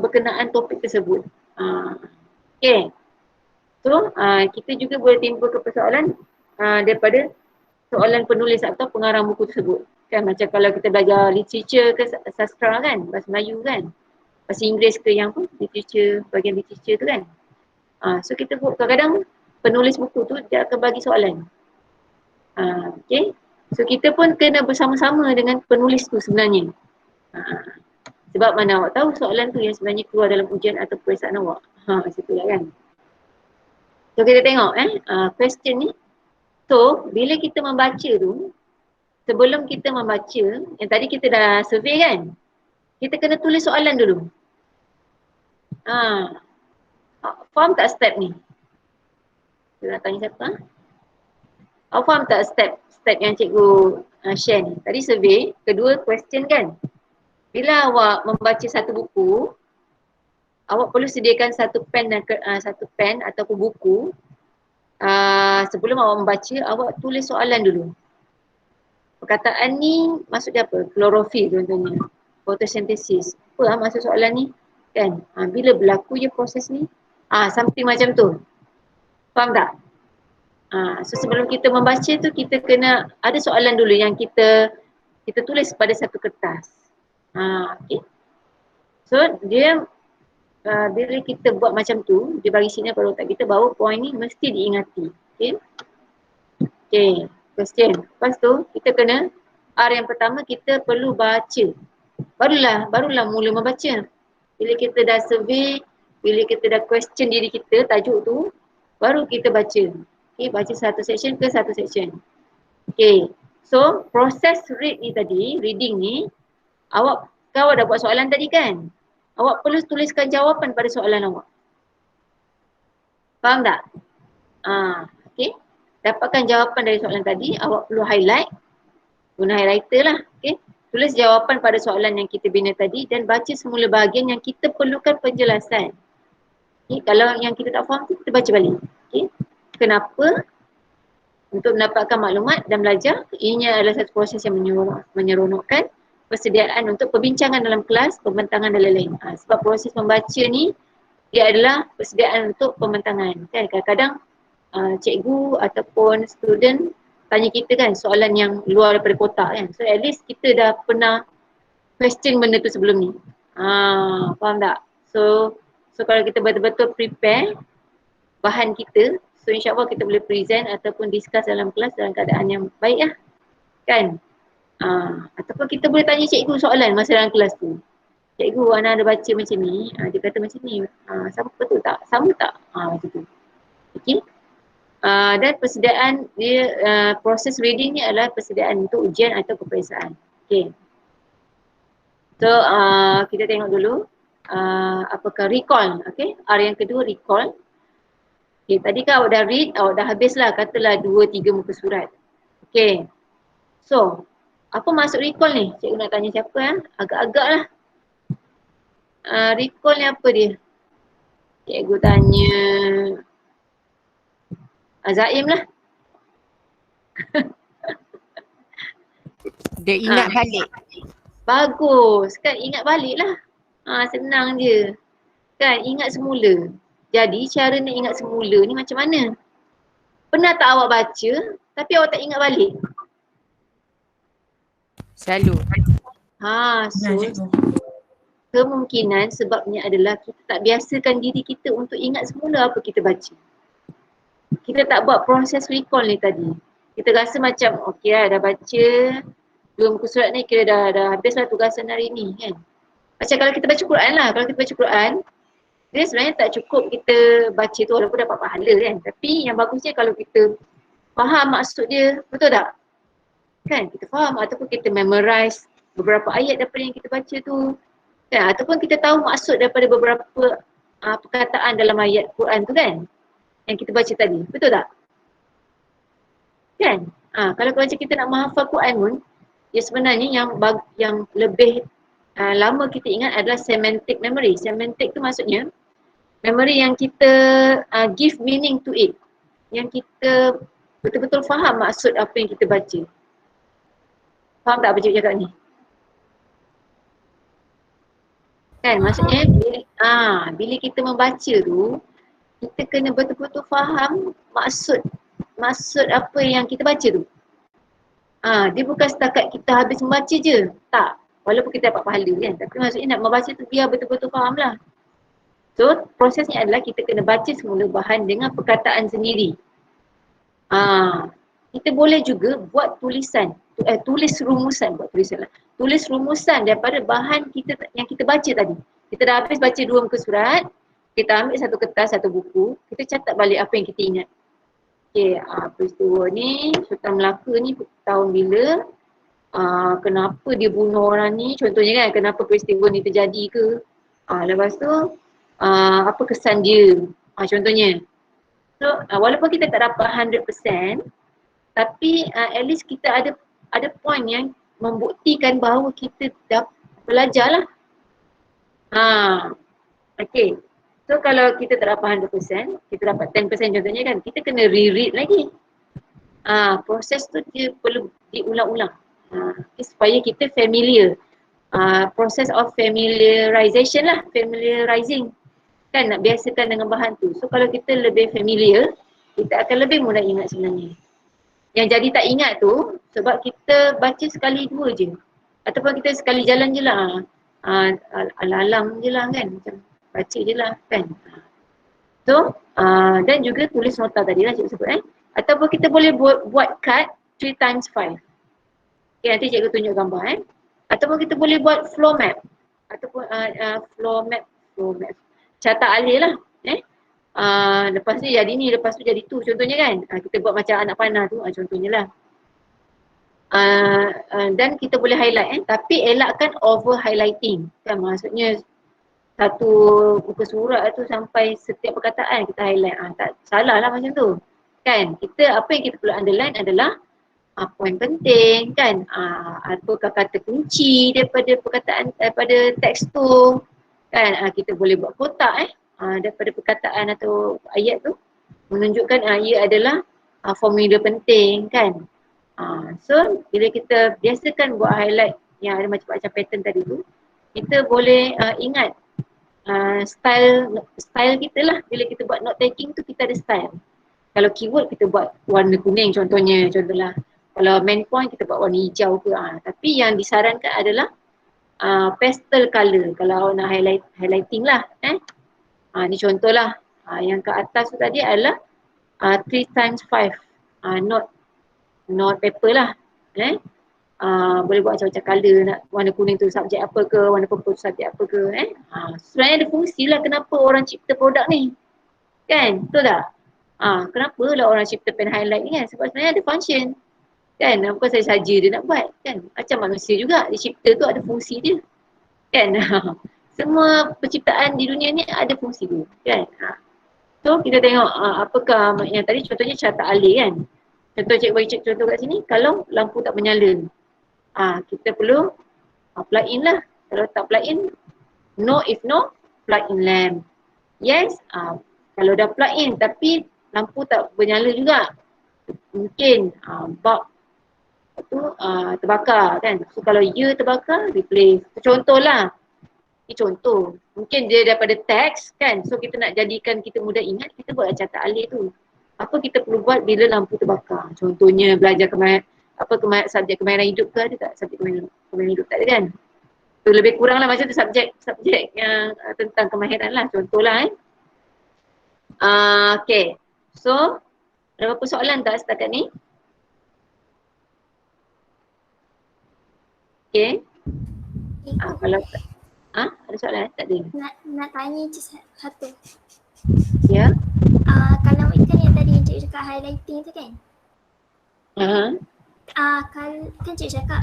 berkenaan topik tersebut. Okay. So, kita juga boleh timbul ke persoalan daripada soalan penulis atau pengarang buku tersebut. Kan, macam kalau kita belajar literature ke sastra kan, bahasa Melayu kan, bahasa Inggeris ke yang pun literature, bahagian literature tu kan. So kita kadang-kadang penulis buku tu dia akan bagi soalan. Okay. So kita pun kena bersama-sama dengan penulis tu sebenarnya. Sebab mana awak tahu soalan tu yang sebenarnya keluar dalam ujian atau peperiksaan awak. Macam tu lah kan. So kita tengok question ni. So bila kita membaca tu, sebelum kita membaca, yang tadi kita dah survey kan, kita kena tulis soalan dulu. Faham tak step ni? Kita nak tanya siapa? Faham tak step yang cikgu share ni? Tadi survey, kedua question kan. Bila awak membaca satu buku, awak perlu sediakan satu pen ataupun buku. Sebelum awak membaca, awak tulis soalan dulu. Perkataan ni maksud dia apa? Klorofil contohnya. Fotosintesis. Apa maksud soalan ni? Kan? Bila berlaku je proses ni? Something macam tu. Faham tak? So sebelum kita membaca tu, kita kena ada soalan dulu yang kita tulis pada satu kertas. Okay. So dia bila kita buat macam tu, dia bagi signal pada otak kita bahawa point ni mesti diingati. Okay. Okay. Question. Lepas tu kita kena yang pertama kita perlu baca. Barulah mula membaca. Bila kita dah survey, bila kita dah question diri kita tajuk tu, baru kita baca. Okay, baca satu section ke satu section. Okay. So proses read ni tadi, reading ni, awak dah buat soalan tadi kan? Awak perlu tuliskan jawapan pada soalan awak. Faham tak? Okay. Dapatkan jawapan dari soalan tadi, awak perlu highlight. Guna highlighter lah. Okay. Tulis jawapan pada soalan yang kita bina tadi dan baca semula bahagian yang kita perlukan penjelasan. Okay. Kalau yang kita tak faham tu, kita baca balik. Okay. Kenapa? Untuk mendapatkan maklumat dan belajar, ini adalah satu proses yang menyeronokkan persediaan untuk perbincangan dalam kelas, pembentangan dan lain-lain. Sebab proses membaca ni, dia adalah persediaan untuk pembentangan. Kan? Kadang-kadang cikgu ataupun student tanya kita kan soalan yang luar daripada kotak kan. So at least kita dah pernah question benda tu sebelum ni. Faham tak? So kalau kita betul-betul prepare bahan kita, so insyaAllah kita boleh present ataupun discuss dalam kelas dalam keadaan yang baik lah. Kan? Ataupun kita boleh tanya cikgu soalan masa dalam kelas tu. Cikgu, Ana ada baca macam ni, dia kata macam ni, sama betul tak? Sama tak? Macam tu. Okay. Dan persediaan dia, proses reading ni adalah persediaan untuk ujian atau peperiksaan. Okay. So kita tengok dulu apakah recall. Okay. R yang kedua recall. Okay, tadi kan awak dah read, awak dah habis lah katalah 2-3 muka surat. Okay. So apa maksud recall ni? Cikgu nak tanya siapa ya? Agak-agak lah. Recall ni apa dia? Cikgu tanya Zaim lah. Dia ingat balik. Bagus. Kan ingat balik lah. Senang je. Kan ingat semula. Jadi cara nak ingat semula ni macam mana? Pernah tak awak baca tapi awak tak ingat balik? Selalu. So kemungkinan sebabnya adalah kita tak biasakan diri kita untuk ingat semula apa kita baca. Kita tak buat proses recall ni tadi. Kita rasa macam okey lah dah baca 2 muka surat ni kira dah habis lah tugasan hari ni kan. Macam kalau kita baca Quran lah. Kalau kita baca Quran, dia sebenarnya tak cukup kita baca tu walaupun dapat pahala kan. Tapi yang bagusnya kalau kita faham maksud dia, betul tak? Kan kita faham ataupun kita memorize beberapa ayat daripada yang kita baca tu. Kan? Ataupun kita tahu maksud daripada beberapa perkataan dalam ayat Quran tu kan. Yang kita baca tadi, betul tak? Kan? Kalau macam kita nak menghafal Quran pun, ya sebenarnya yang lebih lama kita ingat adalah semantic memory. Semantic tu maksudnya memory yang kita give meaning to it. Yang kita betul-betul faham maksud apa yang kita baca. Faham tak apa cikgu cakap ni? Kan maksudnya bila kita membaca tu, kita kena betul-betul faham maksud apa yang kita baca tu. Dia bukan setakat kita habis membaca je. Tak. Walaupun kita dapat pahala kan. Tapi maksudnya nak membaca tu biar betul-betul faham lah. So prosesnya adalah kita kena baca semula bahan dengan perkataan sendiri. Kita boleh juga buat tulisan. Tulis rumusan. Tulis rumusan daripada bahan kita yang kita baca tadi. Kita dah habis baca 2 muka surat. Kita ambil satu kertas, satu buku. Kita catat balik apa yang kita ingat. Okay, peristiwa ni, Sultan Melaka ni tahun bila, kenapa dia bunuh orang ni, contohnya kan, kenapa peristiwa ni terjadi ke. Lepas tu, apa kesan dia, contohnya. So, walaupun kita tak dapat 100%, tapi at least kita ada point yang membuktikan bahawa kita dah belajar lah. Okay. So kalau kita tak dapat 100%, kita dapat 10% contohnya kan, kita kena reread lagi. Proses tu dia perlu diulang-ulang. Supaya kita familiar. Proses of familiarization lah, familiarizing. Kan nak biasakan dengan bahan tu. So kalau kita lebih familiar, kita akan lebih mudah ingat sebenarnya. Yang jadi tak ingat tu, sebab kita baca sekali dua je. Ataupun kita sekali jalan je lah. Alang je lah kan. Macam baca je lah kan. So, dan juga tulis nota tadi lah cikgu sebut Ataupun kita boleh buat card 3 times 5. Okay, nanti cikgu tunjuk gambar Ataupun kita boleh buat flow map. Ataupun flow map. Catat alih lah. Lepas tu jadi ni, lepas tu jadi tu contohnya kan. Kita buat macam anak panah tu contohnya lah. Dan kita boleh highlight tapi elakkan over highlighting kan, maksudnya satu muka surat tu sampai setiap perkataan kita highlight. Tak salah lah macam tu kan. Apa yang kita perlu underline adalah poin penting kan, apakah kata kunci daripada perkataan, daripada teks tu kan. Kita boleh buat kotak daripada perkataan atau ayat tu menunjukkan ia adalah formula penting kan. So bila kita biasakan buat highlight yang ada macam-macam pattern tadi tu, kita boleh ingat style kita lah. Bila kita buat note taking tu kita ada style. Kalau keyword kita buat warna kuning contohlah. Kalau main point kita buat warna hijau ke. Tapi yang disarankan adalah pastel colour kalau awak nak highlighting lah. Ni contohlah. Yang ke atas tu tadi adalah 3 times 5 note paper lah. Boleh buat macam-macam colour, nak warna kuning tu subjek apa ke, warna purple tu subjek apa ke sebenarnya ada fungsi lah kenapa orang cipta produk ni kan, betul tak? Kenapa lah orang cipta pen highlight ni kan? Sebab sebenarnya ada function. Kan? Bukan saya saja dia nak buat. Kan? Macam manusia juga. Dia cipta tu ada fungsi dia. Kan? Semua penciptaan di dunia ni ada fungsi dia. Kan? So kita tengok apakah yang tadi contohnya carta alih kan. Contoh cikgu bagi contoh kat sini. Kalau lampu tak menyala. Kita perlu plug in lah. Kalau tak plug in, no if no, plug in lamp. Yes, kalau dah plug in tapi lampu tak menyala juga, mungkin bulb tu terbakar kan. So kalau ia terbakar, replace. Contohlah. Ini contoh. Mungkin dia daripada teks kan. So kita nak jadikan kita mudah ingat, kita buat carta alih tu. Apa kita perlu buat bila lampu terbakar? Contohnya belajar subjek kemahiran hidup ke ada tak? Subjek kemahiran hidup tak ada kan? So lebih kurang lah macam tu subjek yang tentang kemahiran lah. Contohlah okay. So ada berapa soalan tak setakat ni? Okay. Kalau ada soalan? Tak ada. Nak tanya je satu. Ya. Kalau ikan yang tadi Encik cakap highlighting tu kan? Kan Encik cakap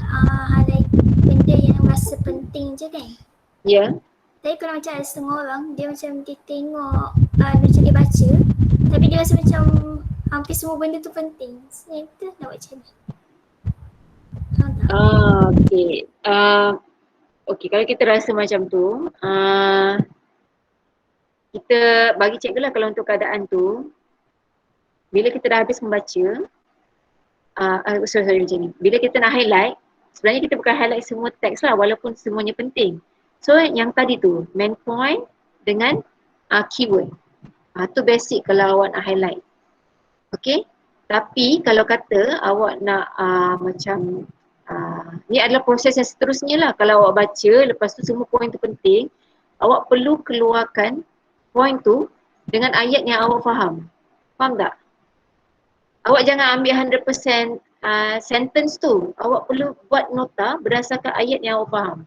highlight benda yang rasa penting je kan? Ya. Tapi kalau macam ada setengah orang, dia macam dia tengok, macam dia baca, tapi dia rasa macam hampir semua benda tu penting. So yang tu nak buat macam mana? Faham tak? Okay. Okay, kalau kita rasa macam tu, kita bagi cikgu lah kalau untuk keadaan tu, bila kita dah habis membaca, sorry macam ni. Bila kita nak highlight, sebenarnya kita bukan highlight semua teks lah walaupun semuanya penting. So yang tadi tu, main point dengan keyword. Tu basic kalau awak nak highlight. Okay. Tapi kalau kata awak nak macam ni adalah proses yang seterusnya lah. Kalau awak baca, lepas tu semua point tu penting, awak perlu keluarkan point tu dengan ayat yang awak faham. Faham tak? Awak jangan ambil 100% sentence tu. Awak perlu buat nota berdasarkan ayat yang awak faham.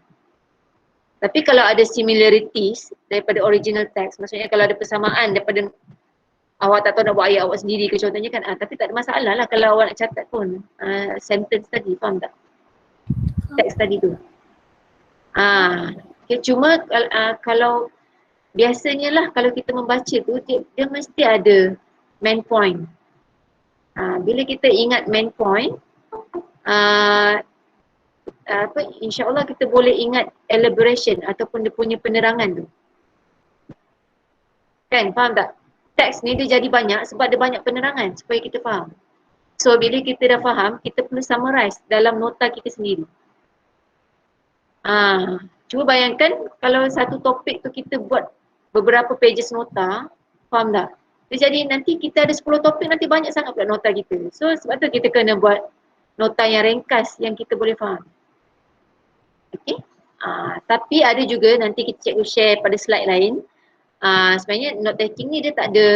Tapi kalau ada similarities daripada original text, maksudnya kalau ada persamaan daripada awak tak tahu nak buat ayat awak sendiri ke contohnya kan, tapi tak ada masalah lah kalau awak nak catat pun sentence tadi, faham tak? Teks tadi tu. Okay, cuma kalau biasanya lah kalau kita membaca tu, dia mesti ada main point. Bila kita ingat main point, insyaAllah kita boleh ingat elaboration ataupun dia punya penerangan tu. Kan, faham tak? Teks ni dia jadi banyak sebab dia banyak penerangan supaya kita faham. So bila kita dah faham, kita perlu summarize dalam nota kita sendiri. Cuba bayangkan kalau satu topik tu kita buat beberapa pages nota, faham tak? Jadi nanti kita ada 10 topik, nanti banyak sangat pula nota kita. So sebab tu kita kena buat nota yang ringkas yang kita boleh faham. Okay. Tapi ada juga nanti kita cikgu share pada slide lain. Sebenarnya note taking ni dia tak ada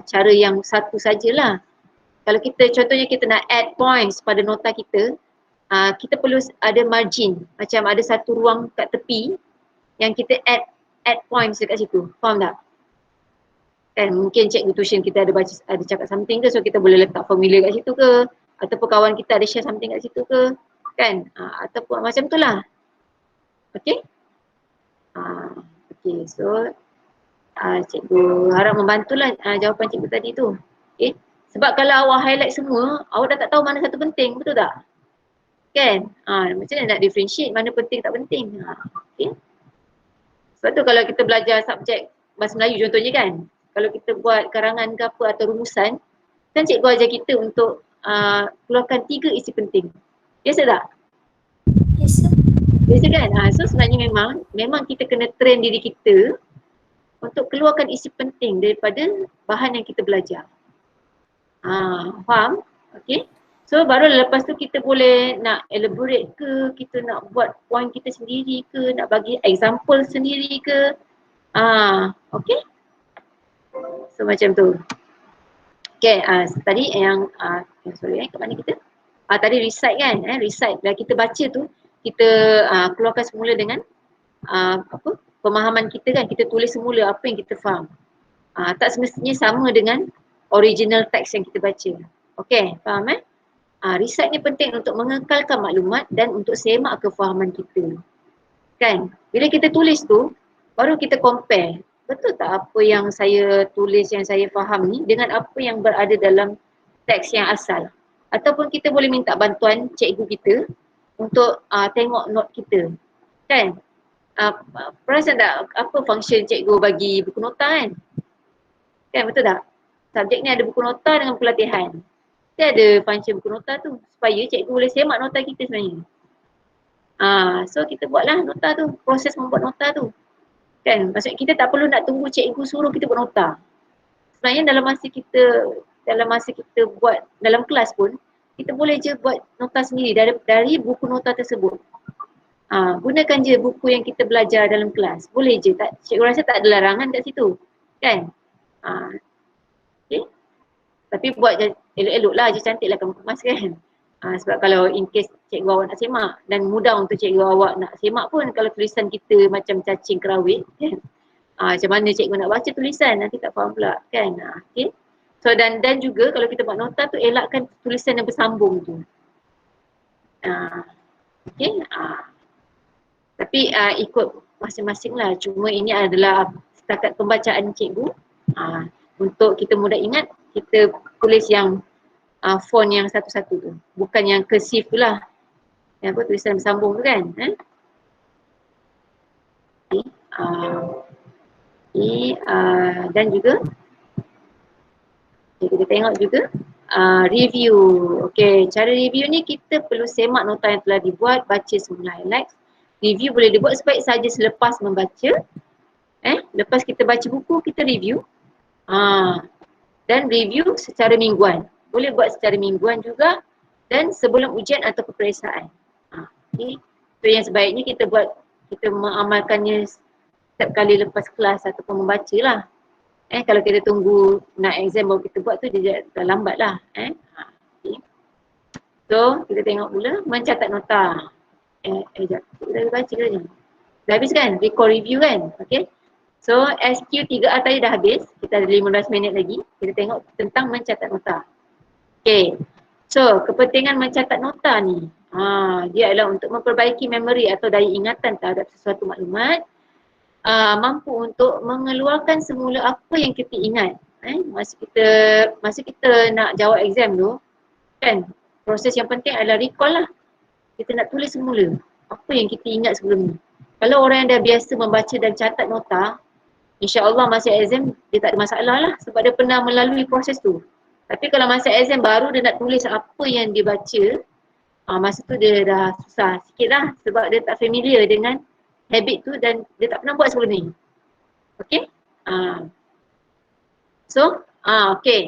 cara yang satu sajalah. Kalau kita contohnya kita nak add points pada nota kita, kita perlu ada margin, macam ada satu ruang kat tepi yang kita add points dekat situ. Faham tak? Kan mungkin cikgu tuition kita ada cakap something ke, so kita boleh letak formula kat situ ke, ataupun kawan kita ada share something kat situ ke, kan? Ataupun macam tu lah. Okay? Okay, so cikgu harap membantulah jawapan cikgu tadi tu. Okay? Sebab kalau awak highlight semua, awak dah tak tahu mana satu penting, betul tak? Kan? Macam mana nak differentiate mana penting tak penting. Okay? Sebab tu kalau kita belajar subjek bahasa Melayu contohnya kan, kalau kita buat karangan ke apa atau rumusan, kan cikgu ajar kita untuk keluarkan 3 isi penting. Biasa tak? Biasa. Biasa kan? So sebenarnya memang kita kena train diri kita untuk keluarkan isi penting daripada bahan yang kita belajar. Faham? Okay. So baru lepas tu kita boleh nak elaborate ke, kita nak buat point kita sendiri ke, nak bagi example sendiri ke. Okay. So macam tu. Okay, tadi yang kat mana kita? Tadi recite kan, recite. Bila kita baca tu, kita keluarkan semula dengan pemahaman kita kan, kita tulis semula apa yang kita faham. Tak semestinya sama dengan original teks yang kita baca. Okey, faham Research ni penting untuk mengekalkan maklumat dan untuk semak kefahaman kita. Kan? Bila kita tulis tu, baru kita compare. Betul tak apa yang saya tulis, yang saya faham ni dengan apa yang berada dalam teks yang asal. Ataupun kita boleh minta bantuan cikgu kita untuk tengok note kita. Kan? Perasan tak apa function cikgu bagi buku nota kan? Kan betul tak? Subjek ni ada buku nota dengan pelatihan. Dia ada function buku nota tu supaya cikgu boleh semak nota kita sebenarnya. So kita buatlah nota tu, proses membuat nota tu. Kan? Maksudnya kita tak perlu nak tunggu cikgu suruh kita buat nota. Sebenarnya dalam masa kita buat dalam kelas pun, kita boleh je buat nota sendiri dari buku nota tersebut. Gunakan je buku yang kita belajar dalam kelas. Boleh je. Cikgu rasa tak ada larangan kat situ. Kan? Okay. Tapi buat elok-elok lah je, cantik lah kamu kemas kan. Sebab kalau in case cikgu awak nak semak dan mudah untuk cikgu awak nak semak pun kalau tulisan kita macam cacing kerawit kan. Macam mana cikgu nak baca tulisan, nanti tak faham pula kan. Okay. So dan juga kalau kita buat nota tu elakkan tulisan yang bersambung tu. Okay. Tapi ikut masing-masing lah. Cuma ini adalah setakat pembacaan cikgu. Untuk kita mudah ingat, kita tulis yang font yang satu-satu tu. Bukan yang cursive tu lah. Yang apa tulisan bersambung tu kan. Dan juga kita tengok juga review. Okay, cara review ni kita perlu semak nota yang telah dibuat, baca semula highlights. Review boleh dibuat sebaik saja selepas membaca. Lepas kita baca buku, kita review. Dan review secara mingguan. Boleh buat secara mingguan juga dan sebelum ujian atau peperiksaan. Okay. So yang sebaiknya kita mengamalkannya setiap kali lepas kelas ataupun membaca lah. Kalau kita tunggu nak exam baru kita buat tu dia dah lambat lah. Okay. So kita tengok pula mencatat nota. Sekejap, kita baca ke je. Dah habis kan? Record review kan? Okay. So SQ 3A tadi dah habis. Kita ada 15 minit lagi. Kita tengok tentang mencatat nota. Okay. So kepentingan mencatat nota ni. Dia adalah untuk memperbaiki memori atau daya ingatan terhadap sesuatu maklumat. Mampu untuk mengeluarkan semula apa yang kita ingat. Masa kita nak jawab exam tu. Kan. Proses yang penting adalah recall lah. Kita nak tulis semula. Apa yang kita ingat sebelum ni. Kalau orang yang dah biasa membaca dan catat nota, InsyaAllah masa exam dia tak ada masalah lah sebab dia pernah melalui proses tu. Tapi kalau masa exam baru dia nak tulis apa yang dia baca, masa tu dia dah susah sikit lah sebab dia tak familiar dengan habit tu dan dia tak pernah buat sebelum ni. Okay? Okay.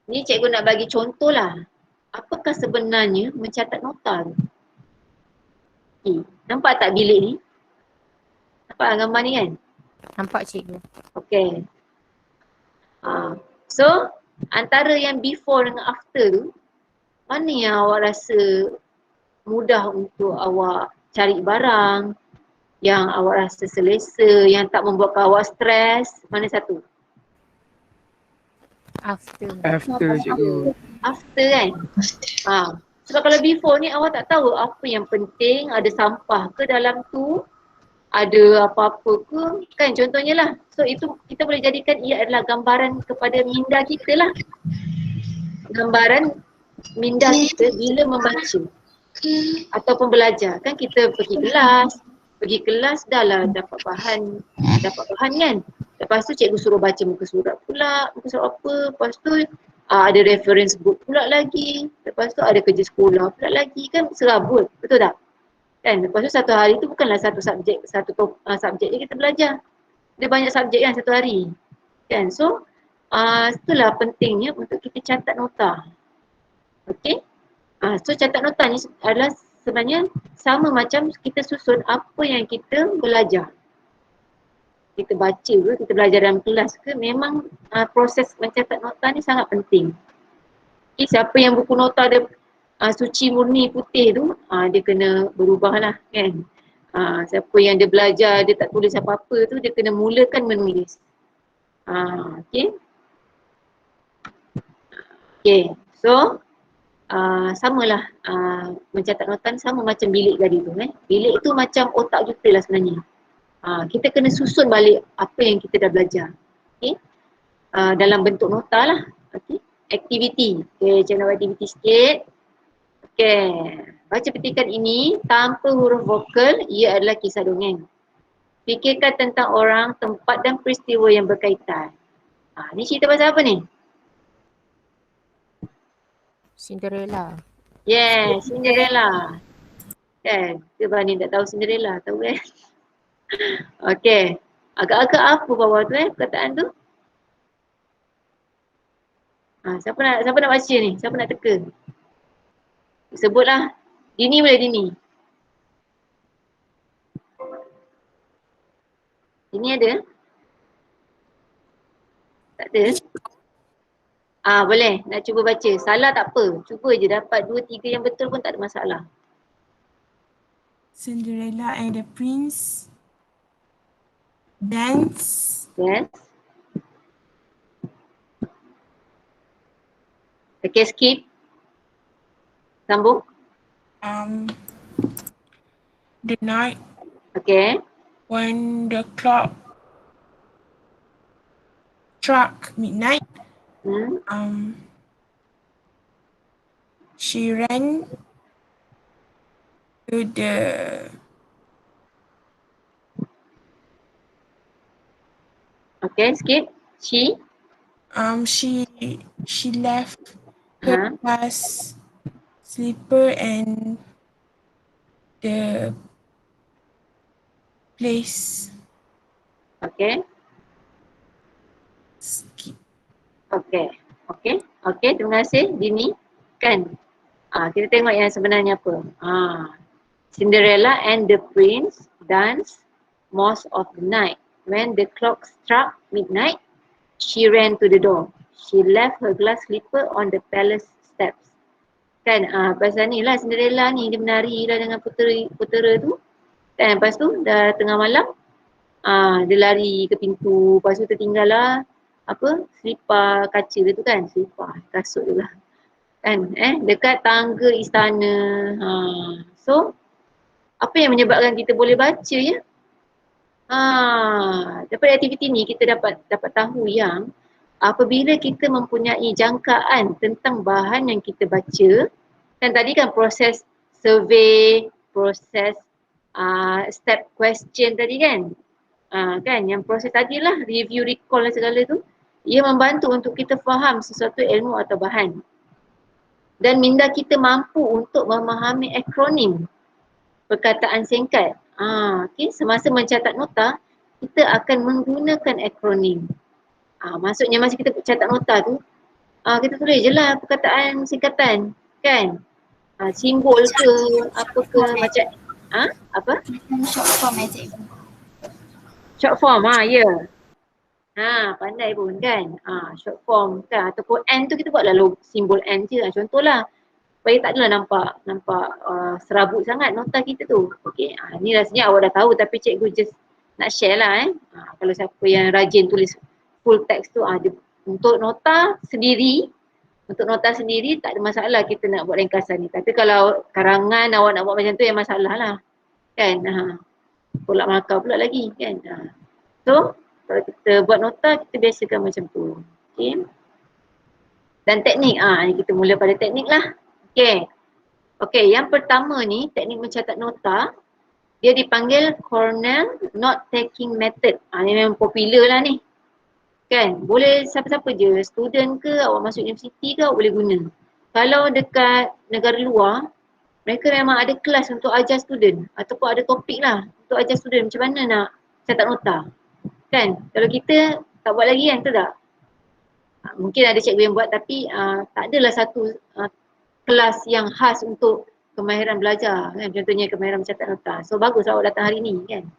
Ni cikgu nak bagi contoh lah. Apakah sebenarnya mencatat nota tu? Nampak tak bilik ni? Nampak gambar ni kan? Nampak cikgu. Okay. So, antara yang before dengan after tu, mana yang awak rasa mudah untuk awak cari barang, yang awak rasa selesa, yang tak membuatkan awak stres, mana satu? After cikgu. After kan? Sebab kalau before ni awak tak tahu apa yang penting, ada sampah ke dalam tu, ada apa-apa ke, kan contohnya lah. So itu kita boleh jadikan ia adalah gambaran kepada minda kita lah. Gambaran minda kita bila membaca ataupun belajar. Kan kita pergi kelas dah lah dapat bahan kan. Lepas tu cikgu suruh baca muka surat pula, muka surat apa. Lepas tu ada reference book pula lagi. Lepas tu ada kerja sekolah pula lagi, kan serabut, betul tak? Kan, lepas tu satu hari tu bukanlah satu subjek je kita belajar. Dia banyak subjek kan satu hari. Kan, so itulah pentingnya untuk kita catat nota. Okay. So catat nota ni adalah sebenarnya sama macam kita susun apa yang kita belajar. Kita baca ke, kita belajar dalam kelas ke, memang proses mencatat nota ni sangat penting. Okay, siapa yang buku nota dia suci murni putih tu, dia kena berubah lah kan. Siapa yang dia belajar, dia tak tulis apa-apa tu, dia kena mulakan menulis. Okay. Okay, so samalah mencatat nota sama macam bilik tadi tu. Bilik tu macam otak kita lah sebenarnya. Kita kena susun balik apa yang kita dah belajar. Okay. Dalam bentuk nota lah. Okay. Aktiviti. Okay, cikgu nak buat aktiviti sikit. Okay. Baca petikan ini tanpa huruf vokal, ia adalah kisah dongeng. Fikirkan tentang orang, tempat dan peristiwa yang berkaitan. Ni cerita pasal apa ni? Cinderella. Yes, Cinderella. Kan? Kebani tak tahu Cinderella, tahu kan? Okay. Agak-agak apa bawah tu perkataan tu? Siapa nak baca ni? Siapa nak teka? Sebutlah. Dini boleh Dini. Dini ada? Tak ada? Boleh. Nak cuba baca. Salah tak apa. Cuba je dapat 2, 3 yang betul pun tak ada masalah. Cinderella and the Prince dance. Yes. Okay, skip. Sambung. The night Okay. when the clock struck midnight, she ran to the Okay, skip. She left her class slipper and the place. Okay. Skip. Okay, terima kasih Dini. Kan? Kita tengok yang sebenarnya apa. Cinderella and the prince dance most of the night. When the clock struck midnight, she ran to the door. She left her glass slipper on the palace steps. Kan? Pasal ni lah Cinderella ni, dia menari lah dengan putera tu. Kan? Lepas tu dah tengah malam, dia lari ke pintu. Lepas tu tertinggal lah selipar kaca dia tu kan, selipar kasut tu lah kan, dekat tangga istana. So apa yang menyebabkan kita boleh baca ya? Daripada aktiviti ni kita dapat tahu yang apabila kita mempunyai jangkaan tentang bahan yang kita baca, kan tadi kan proses survey, proses step question tadi kan, kan yang proses tadi lah review, recall dan segala tu, ia membantu untuk kita faham sesuatu ilmu atau bahan dan minda kita mampu untuk memahami akronim, perkataan singkat. Okay. Semasa mencatat nota, kita akan menggunakan akronim. Maksudnya masa kita catat nota tu, kita tulis je lah perkataan singkatan kan, simbol ke apa ke macam apa? Short form cikgu. Short form, ya. Pandai pun kan. Short form kan, ataupun N tu kita buatlah simbol N je. Contohlah. Supaya tak adalah nampak serabut sangat nota kita tu. Okey. Ni rasanya awak dah tahu tapi cikgu just nak share lah kalau siapa yang rajin tulis full text tu, untuk nota sendiri tak ada masalah kita nak buat ringkasan ni. Tapi kalau karangan awak nak buat macam tu yang masalah lah. Kan? Pulak markah pula lagi kan. So kalau kita buat nota, kita biasakan macam tu. Okay. Dan teknik, ni kita mula pada teknik lah. Okay, yang pertama ni, teknik mencatat nota, dia dipanggil Cornell Note-Taking Method. Ni memang popular lah ni. Kan, boleh siapa-siapa je, student ke, awak masuk universiti ke, awak boleh guna. Kalau dekat negara luar, mereka memang ada kelas untuk ajar student ataupun ada topik lah untuk ajar student macam mana nak catat nota. Kan, kalau kita tak buat lagi kan, betul tak? Mungkin ada cikgu yang buat tapi tak adalah satu kelas yang khas untuk kemahiran belajar kan, contohnya kemahiran mencatat nota. So bagus awak datang hari ni kan.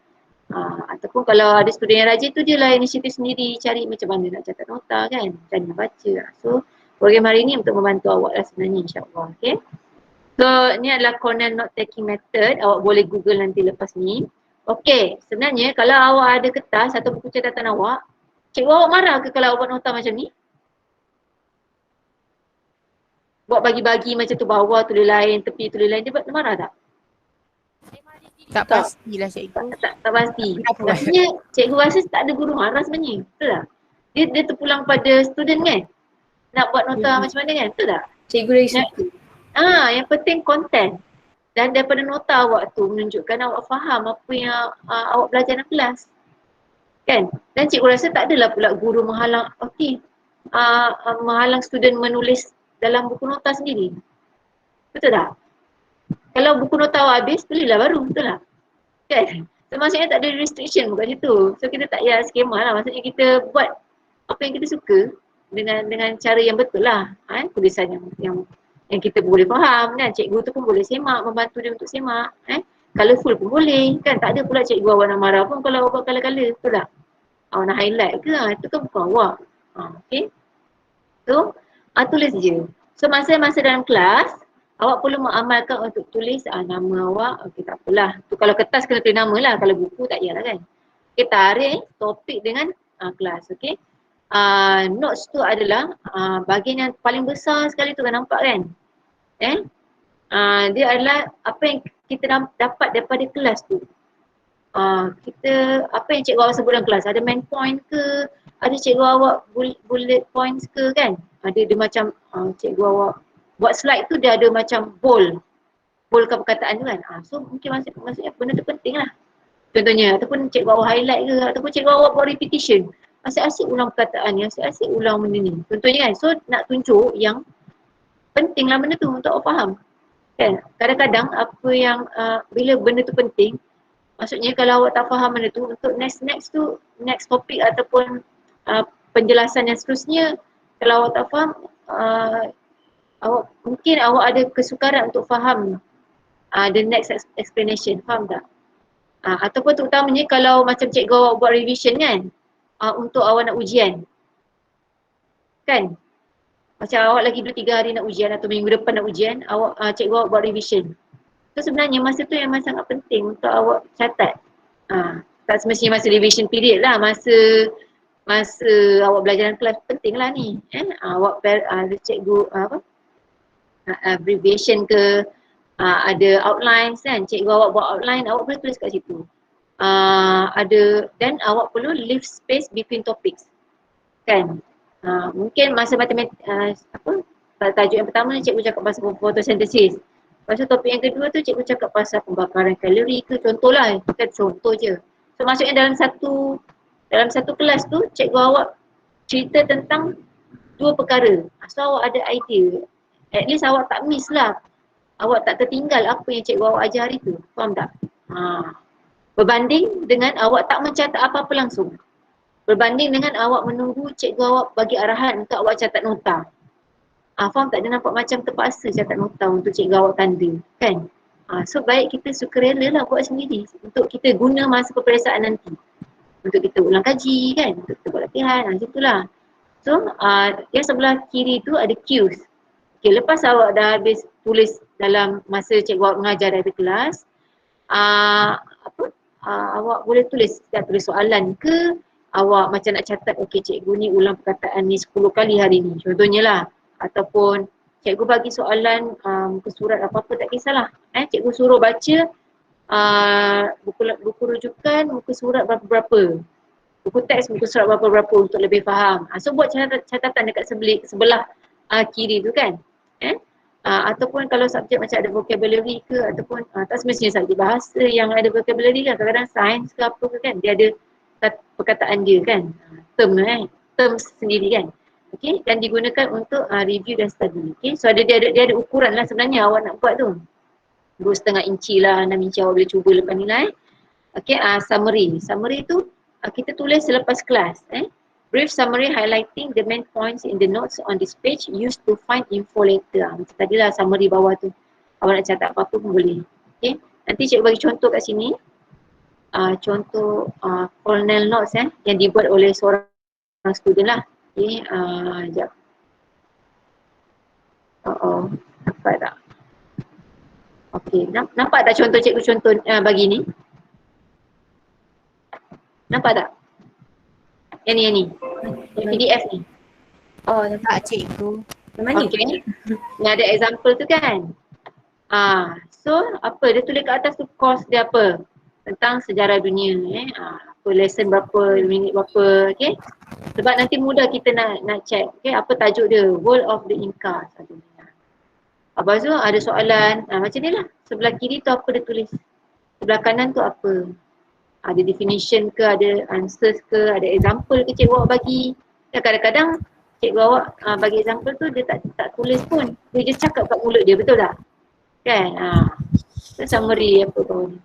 Ataupun kalau ada student yang rajin tu dia lah inisiatif sendiri cari macam mana nak catat nota kan, dan baca. So program hari ni untuk membantu awak lah sebenarnya, insyaAllah. Okay. So ni adalah Cornell note taking method. Awak boleh google nanti lepas ni. Okey, sebenarnya kalau awak ada kertas atau buku catatan awak, cikgu awak marah ke kalau awak buat nota macam ni? Buat bagi-bagi macam tu, bawah tulis lain, tepi tulis lain, dia marah tak? Tak pastilah cikgu. Tak pasti. Tak pernah buat. Maksudnya cikgu rasa tak ada guru marah sebenarnya. Betul tak? Dia terpulang pada student kan? Nak buat nota macam mana kan? Betul tak? Cikgu lagi Yang- suka. Yang penting konten. Dan daripada nota awak tu menunjukkan awak faham apa yang awak belajar dalam kelas. Kan? Dan cikgu rasa tak adalah pula guru menghalang, menghalang student menulis dalam buku nota sendiri. Betul tak? Kalau buku nota awak habis, tulislah baru. Betul tak? Kan? So maksudnya tak ada restriction kat situ. So kita tak payah skema lah. Maksudnya kita buat apa yang kita suka dengan cara yang betul lah. Tulisan yang kita boleh faham kan. Cikgu tu pun boleh semak, membantu dia untuk semak. Colourful pun boleh kan. Tak ada pula cikgu awak nak marah pun kalau awak buat colour-colour. Betul tak? Awak nak highlight ke? Itu kan bukan awak. Okay. So tulis je. So masa dalam kelas, awak perlu mengamalkan untuk tulis nama awak. Okey, tak apalah. Tu kalau kertas kena tulis nama lah. Kalau buku tak payahlah kan. Okey, tarik topik dengan kelas. Okey. Notes tu adalah bahagian yang paling besar sekali tu kan, nampak kan. Dia adalah apa yang kita dapat daripada kelas tu. Kita apa yang cikgu awak sebut dalam kelas, ada main point ke, ada cikgu awak bullet points ke kan. Dia macam cikgu awak buat slide tu dia ada macam bold perkataan tu kan. So mungkin maksudnya benda tu penting lah. Contohnya ataupun cikgu awak highlight ke, ataupun cikgu awak buat repetition. Asyik-asyik ulang perkataan ni, asyik-asyik ulang benda ni. Contohnya kan, so nak tunjuk yang penting lah benda tu untuk awak faham. Kan? Kadang-kadang apa yang bila benda tu penting, maksudnya kalau awak tak faham benda tu, untuk next topik ataupun penjelasan yang seterusnya, kalau awak tak faham, mungkin awak ada kesukaran untuk faham the next explanation, faham tak? Ataupun terutamanya kalau macam cikgu awak buat revision kan, untuk awak nak ujian. Kan? Macam awak lagi 2-3 hari nak ujian atau minggu depan nak ujian, cikgu awak buat revision. So sebenarnya masa tu yang sangat penting untuk awak catat. Tak semestinya masa revision period lah, masa awak belajar dalam kelas penting lah ni. Awak ada cikgu abbreviation ke, ada outlines kan, cikgu awak buat outline, awak boleh tulis kat situ. Dan awak perlu leave space between topics. Kan? Mungkin masa matematik, tajuk yang pertama cikgu cakap pasal photosynthesis. Lepas tu topik yang kedua tu cikgu cakap pasal pembakaran kalori ke, contohlah, kan contoh je. So maksudnya dalam satu kelas tu cikgu awak cerita tentang 2 perkara. So awak ada idea, at least awak tak miss lah. Awak tak tertinggal apa yang cikgu awak ajar hari tu, faham tak? Berbanding dengan awak tak mencatat apa-apa langsung. Berbanding dengan awak menunggu cikgu awak bagi arahan untuk awak catat nota. Faham tak? Dia nampak macam terpaksa catat nota untuk cikgu awak tanda kan. So baik kita sukarela lah buat sendiri untuk kita guna masa peperiksaan nanti. Untuk kita ulang kaji kan, untuk kita buat latihan, macam itulah. So yang sebelah kiri tu ada cues. Okay, lepas awak dah habis tulis dalam masa cikgu awak mengajar dari kelas, awak boleh tulis soalan ke, awak macam nak catat, okey cikgu ni ulang perkataan ni 10 kali hari ni, contohnya lah. Ataupun cikgu bagi soalan muka surat apa-apa tak kisahlah. Cikgu suruh baca buku rujukan muka surat berapa-berapa. Buku teks muka surat berapa-berapa untuk lebih faham. So buat catatan dekat sebelah kiri tu kan. Ataupun kalau subjek macam ada vocabulary ke, ataupun tak semestinya subjek bahasa yang ada vocabulary kan, kadang-kadang sains ke apa ke kan, dia ada perkataan dia kan, term sendiri kan. Okay, dan digunakan untuk review dan study. Okay, so dia ada ukuran lah sebenarnya awak nak buat tu. 2,5 inci lah, 6 inci awak boleh cuba lepas nilai. Okay, summary tu kita tulis selepas kelas. Brief summary highlighting the main points in the notes on this page used to find info later. Macam tadilah summary bawah tu. Awak nak catat apa-apa pun boleh. Okay, nanti cikgu bagi contoh kat sini. Contoh Cornell notes yang dibuat oleh seorang student lah. Okay, sekejap. Dapat tak? Okey, nampak tak contoh cikgu contoh bagi ni? Nampak tak? Yang ni. Yang PDF ni. Oh, Tak cikgu. mana? Okey. Ni ada example tu kan? So apa dia tulis kat atas tu, course dia apa? Tentang sejarah dunia apa lesson berapa, minit berapa, okey? Sebab nanti mudah kita nak check, okey, apa tajuk dia? World of the Inca satunya. Lepas tu ada soalan, macam ni lah. Sebelah kiri tu apa dia tulis? Sebelah kanan tu apa? Ada definition ke, ada answers ke, ada example ke cikgu awak bagi. Ya, kadang-kadang cikgu awak bagi example tu dia tak tulis pun. Dia je cakap kat mulut dia, betul tak? Kan? Itu summary apa bawah ni.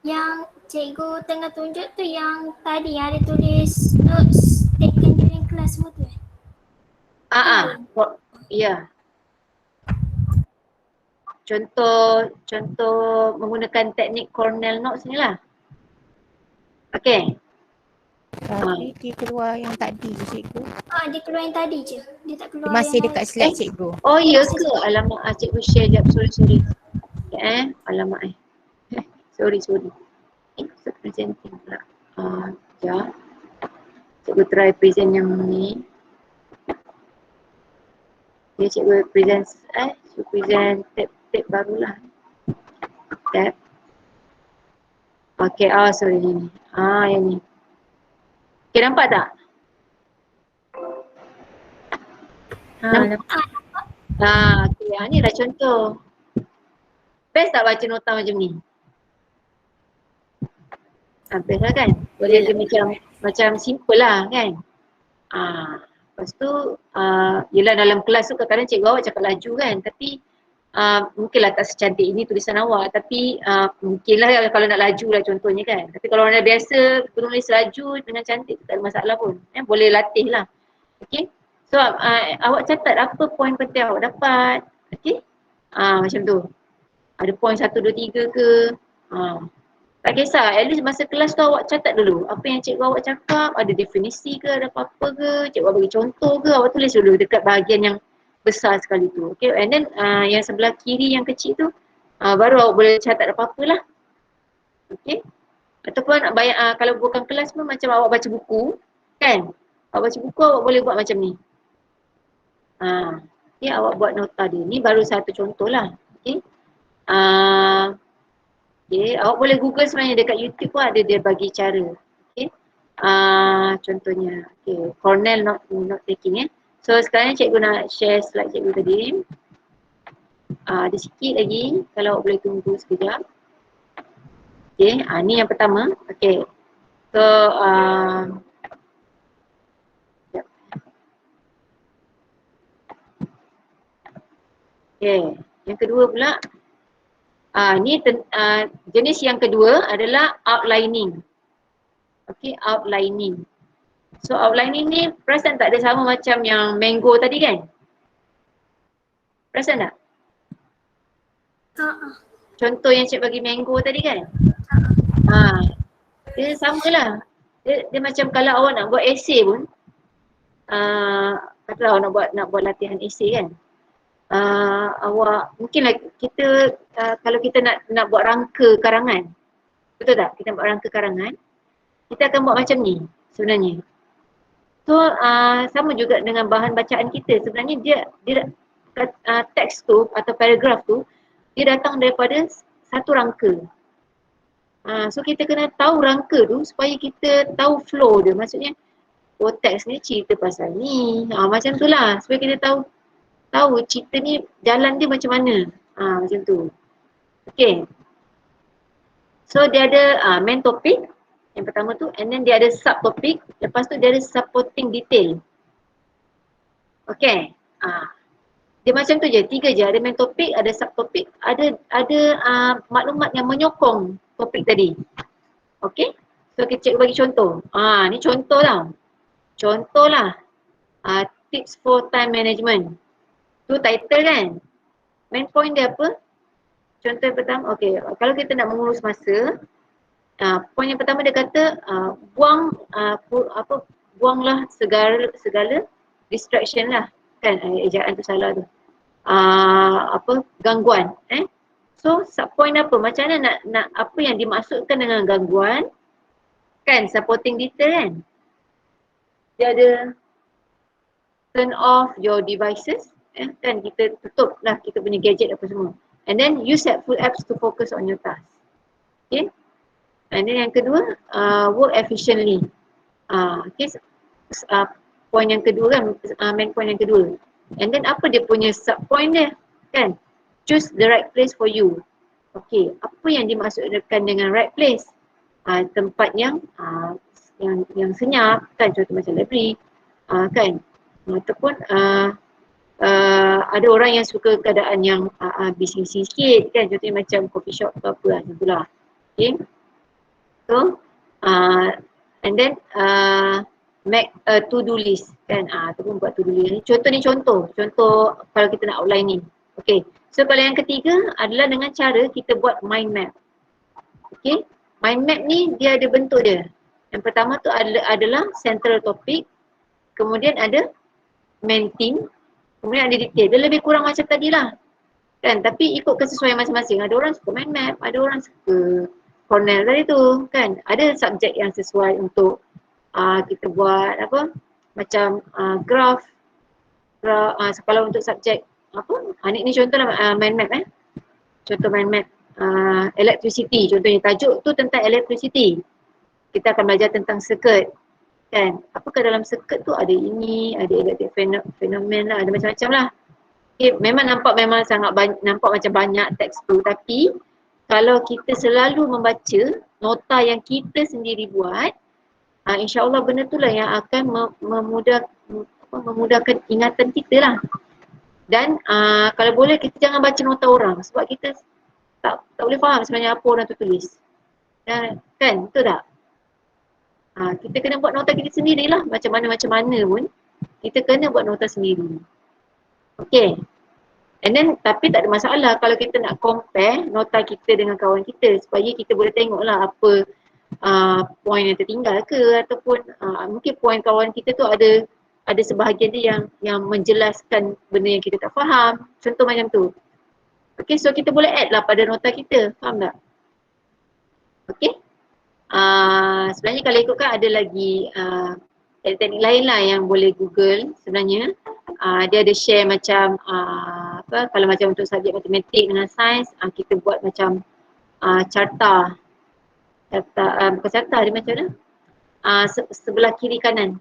Yang cikgu tengah tunjuk tu yang tadi yang ada tulis notes taken during class semua tu. Ya. Contoh menggunakan teknik Cornell notes ni lah. Okey. Tapi dia keluar yang tadi je cikgu. Dia keluar yang tadi je. Dia tak keluar Masih yang dekat slide cikgu. Oh ya ke? Alamak, cikgu share jap. Sorry. Alamak Sorry. Presenting pula. Sekejap. Cikgu try present yang ni. Dia cikgu present tab barulah. Tab. Okay, sorry ni. Yang ni. Okay, nampak tak? Nampak? Okay, ni dah contoh. Best tak baca nota macam ni? Best lah kan? Boleh dia macam simple lah kan? Lepas tu, yelah dalam kelas tu kadang-kadang cikgu awak cakap laju kan? Tapi mungkinlah tak secantik ini tulisan awak, tapi mungkinlah kalau nak laju lah contohnya kan. Tapi kalau orang dah biasa penulis laju dengan cantik tak ada masalah pun. Boleh latih lah. Okay. So awak catat apa poin penting awak dapat. Okay. Macam tu. Ada poin 1, 2, 3 ke. Tak kisah, at least masa kelas tu awak catat dulu. Apa yang cikgu awak cakap, ada definisi ke, ada apa-apa ke, cikgu awak bagi contoh ke, awak tulis dulu dekat bahagian yang besar sekali tu. Okay, and then yang sebelah kiri yang kecil tu, baru awak boleh catat apa-apa lah. Okay. Ataupun kalau bukan kelas pun macam awak baca buku, kan? Awak baca buku, awak boleh buat macam ni. Okay, awak buat nota dia. Ni baru satu contoh lah. Okay. Okay, awak boleh google sebenarnya dekat YouTube pun ada dia bagi cara. Okay. Contohnya, okay, Cornell note taking So sekarang cikgu nak share slide cikgu tadi. Ada sikit lagi, kalau awak boleh tunggu sekejap. Okay, ni yang pertama. Okay, so okay, yang kedua pula. Ni jenis yang kedua adalah outlining. Okay, outlining. So outlining ni perasan tak ada sama macam yang mango tadi kan? Perasan tak? Contoh yang cik bagi mango tadi kan? Dia samalah. Dia macam kalau awak nak buat essay pun, katalah awak nak buat latihan essay kan? Awak mungkinlah kita kalau kita nak buat rangka karangan, betul tak? Kita buat rangka karangan, kita akan buat macam ni sebenarnya. So sama juga dengan bahan bacaan kita. Sebenarnya dia teks tu atau paragraf tu dia datang daripada satu rangka. So kita kena tahu rangka tu supaya kita tahu flow dia. Maksudnya teks ni cerita pasal ni. Macam tu lah supaya kita tahu cerita ni jalan dia macam mana. Macam tu. Okay. So dia ada main topik yang pertama tu, and then dia ada subtopik, lepas tu dia ada supporting detail. Okay. Dia macam tu je, 3 je. Ada main topik, ada subtopik, ada maklumat yang menyokong topik tadi. Okay. So kita cikgu bagi contoh. Ni contoh tau. Contoh lah. Tips for time management. Tu title kan. Main point dia apa? Contoh yang pertama, okay, kalau kita nak mengurus masa, poin yang pertama dia kata buanglah segala distraction lah kan, ejaan tu salah tu, gangguan So subpoint apa? Macam mana nak apa yang dimaksudkan dengan gangguan? Kan supporting detail kan? Dia ada turn off your devices, kan kita tutup lah kita punya gadget apa semua. And then use helpful apps to focus on your task. Okay. And then yang kedua, work efficiently. Okay. Point yang kedua kan, main point yang kedua. And then apa dia punya sub point dia kan? Choose the right place for you. Okay, apa yang dimaksudkan dengan right place? Tempat yang senyap kan, contoh macam library kan, ataupun ada orang yang suka keadaan yang bising-bising sikit kan, contohnya macam coffee shop atau apa macam tu lah. Okay, so and then make a to-do list kan, ataupun buat to-do list. Contoh kalau kita nak outline ni. Okay, so kalau yang ketiga adalah dengan cara kita buat mind map. Okay, mind map ni dia ada bentuk dia. Yang pertama tu adalah central topic, kemudian ada main theme, kemudian ada detail. Dia lebih kurang macam tadi lah kan, tapi ikut kesesuaian masing-masing. Ada orang suka mind map, ada orang suka Cornell tadi tu kan. Ada subjek yang sesuai untuk kita buat apa macam graph. Kalau untuk subjek apa, ni contoh lah mind map contoh mind map electricity, contohnya tajuk tu tentang electricity. Kita akan belajar tentang circuit kan. Apakah dalam circuit tu ada ini, ada electric fenomen lah, ada macam-macam lah. Okay, memang nampak nampak macam banyak teks tu, tapi kalau kita selalu membaca nota yang kita sendiri buat, insyaAllah benda tu lah yang akan memudahkan ingatan kita lah. Dan kalau boleh kita jangan baca nota orang, sebab kita tak boleh faham sebenarnya apa orang tu tulis. Kan, betul tak? Kita kena buat nota kita sendirilah, macam mana pun kita kena buat nota sendiri. Okay. And then tapi tak ada masalah kalau kita nak compare nota kita dengan kawan kita, supaya kita boleh tengoklah apa point yang tertinggal ke, ataupun mungkin point kawan kita tu ada sebahagian dia yang menjelaskan benda yang kita tak faham. Contoh macam tu. Okay, so kita boleh add lah pada nota kita, faham tak? Okay. Sebenarnya kalau ikutkan ada lagi teknik lain lah yang boleh Google sebenarnya. Dia ada share macam kalau macam untuk subjek matematik dengan sains, kita buat macam carta, bukan carta, dia macam mana? Sebelah kiri kanan.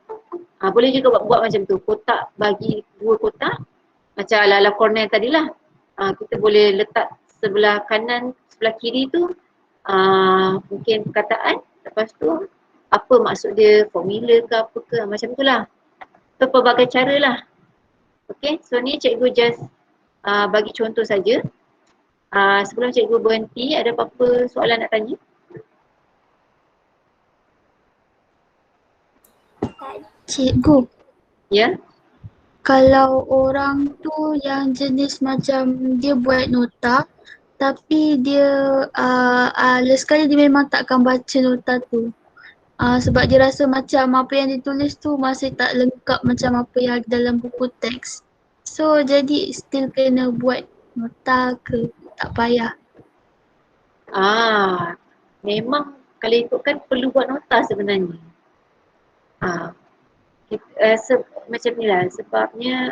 Boleh juga buat macam tu, kotak, bagi 2 kotak macam ala-ala Cornell tadilah. Kita boleh letak sebelah kanan, sebelah kiri tu mungkin perkataan, lepas tu apa maksud dia, formula ke apa ke, macam tu lah. So pelbagai cara lah. Okay, so ni cikgu just bagi contoh saja. Sebelum cikgu berhenti, ada apa-apa soalan nak tanya? Cikgu, Ya? kalau orang tu yang jenis macam dia buat nota, tapi dia sekali dia memang takkan baca nota tu. Sebab dia rasa macam apa yang ditulis tu masih tak lengkap macam apa yang dalam buku teks. So jadi still kena buat nota ke? Tak payah. Memang kalau ikutkan perlu buat nota sebenarnya. Macam ni lah, sebabnya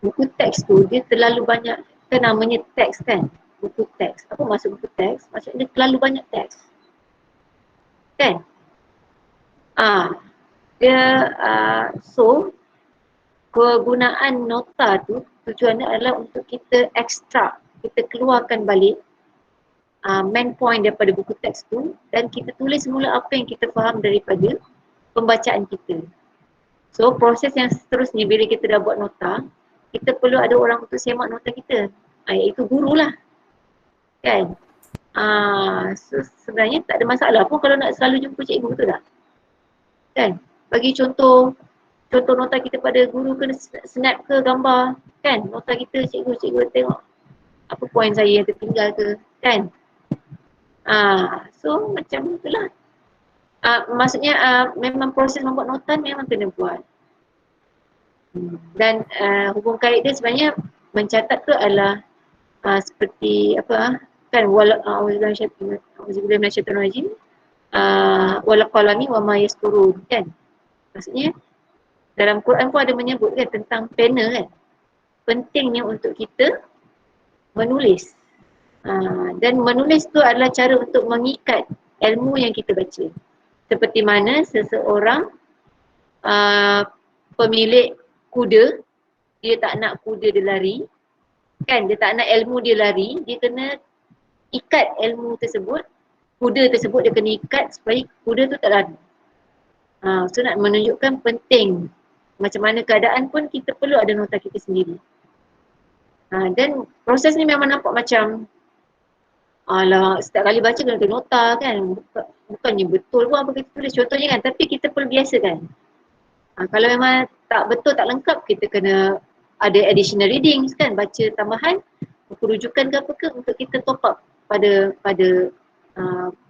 buku teks tu dia terlalu banyak, kan namanya teks kan, buku teks. Apa maksud buku teks? Maksudnya terlalu banyak teks kan. So kegunaan nota tu tujuannya adalah untuk kita ekstrak, kita keluarkan balik main point daripada buku teks tu, dan kita tulis semula apa yang kita faham daripada pembacaan kita. So proses yang seterusnya bila kita dah buat nota, kita perlu ada orang untuk semak nota kita, iaitu guru lah kan. So sebenarnya tak ada masalah pun kalau nak selalu jumpa cikgu, betul tak? Kan? Bagi contoh nota kita pada guru, kena snap ke gambar kan nota kita, cikgu tengok apa poin saya yang tertinggal ke kan. So macam itulah. Maksudnya memang proses membuat nota memang kena buat. Dan hukum kait dia sebenarnya mencatat tu adalah seperti apa kan auzubillahi minasyaitonir rajim wal qalami wa ma yasturun kan. Maksudnya dalam Quran pun ada menyebut kan tentang pena kan. Pentingnya untuk kita menulis. Dan menulis tu adalah cara untuk mengikat ilmu yang kita baca. Seperti mana seseorang pemilik kuda, dia tak nak kuda dia lari, kan, dia tak nak ilmu dia lari, dia kena ikat ilmu tersebut, kuda tersebut dia kena ikat supaya kuda tu tak lari. So nak menunjukkan penting macam mana keadaan pun kita perlu ada nota kita sendiri. Dan proses ni memang nampak macam alah, setiap kali baca kena nota kan, bukannya betul pun apa kita tulis contohnya kan, tapi kita perlu biasakan. Kalau memang tak betul, tak lengkap, kita kena ada additional readings kan, baca tambahan, buku rujukan ke apa ke untuk kita top up pada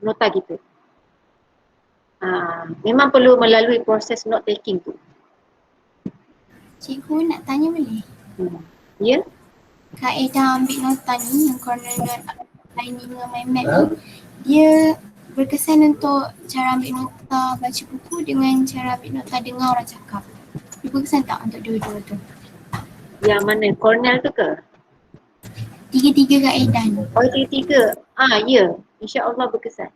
nota kita. Memang perlu melalui proses note taking tu. Cikgu nak tanya boleh? Ya? Kaedah ambil nota ni yang corner lining dengan mind map ni, dia berkesan untuk cara ambil nota baca buku dengan cara ambil nota dengar orang cakap. Dia berkesan tak untuk dua-dua tu? Yang mana? Cornell tu ke? Tiga-tiga kaedah ni. Oh, tiga-tiga. Ya. InsyaAllah berkesan.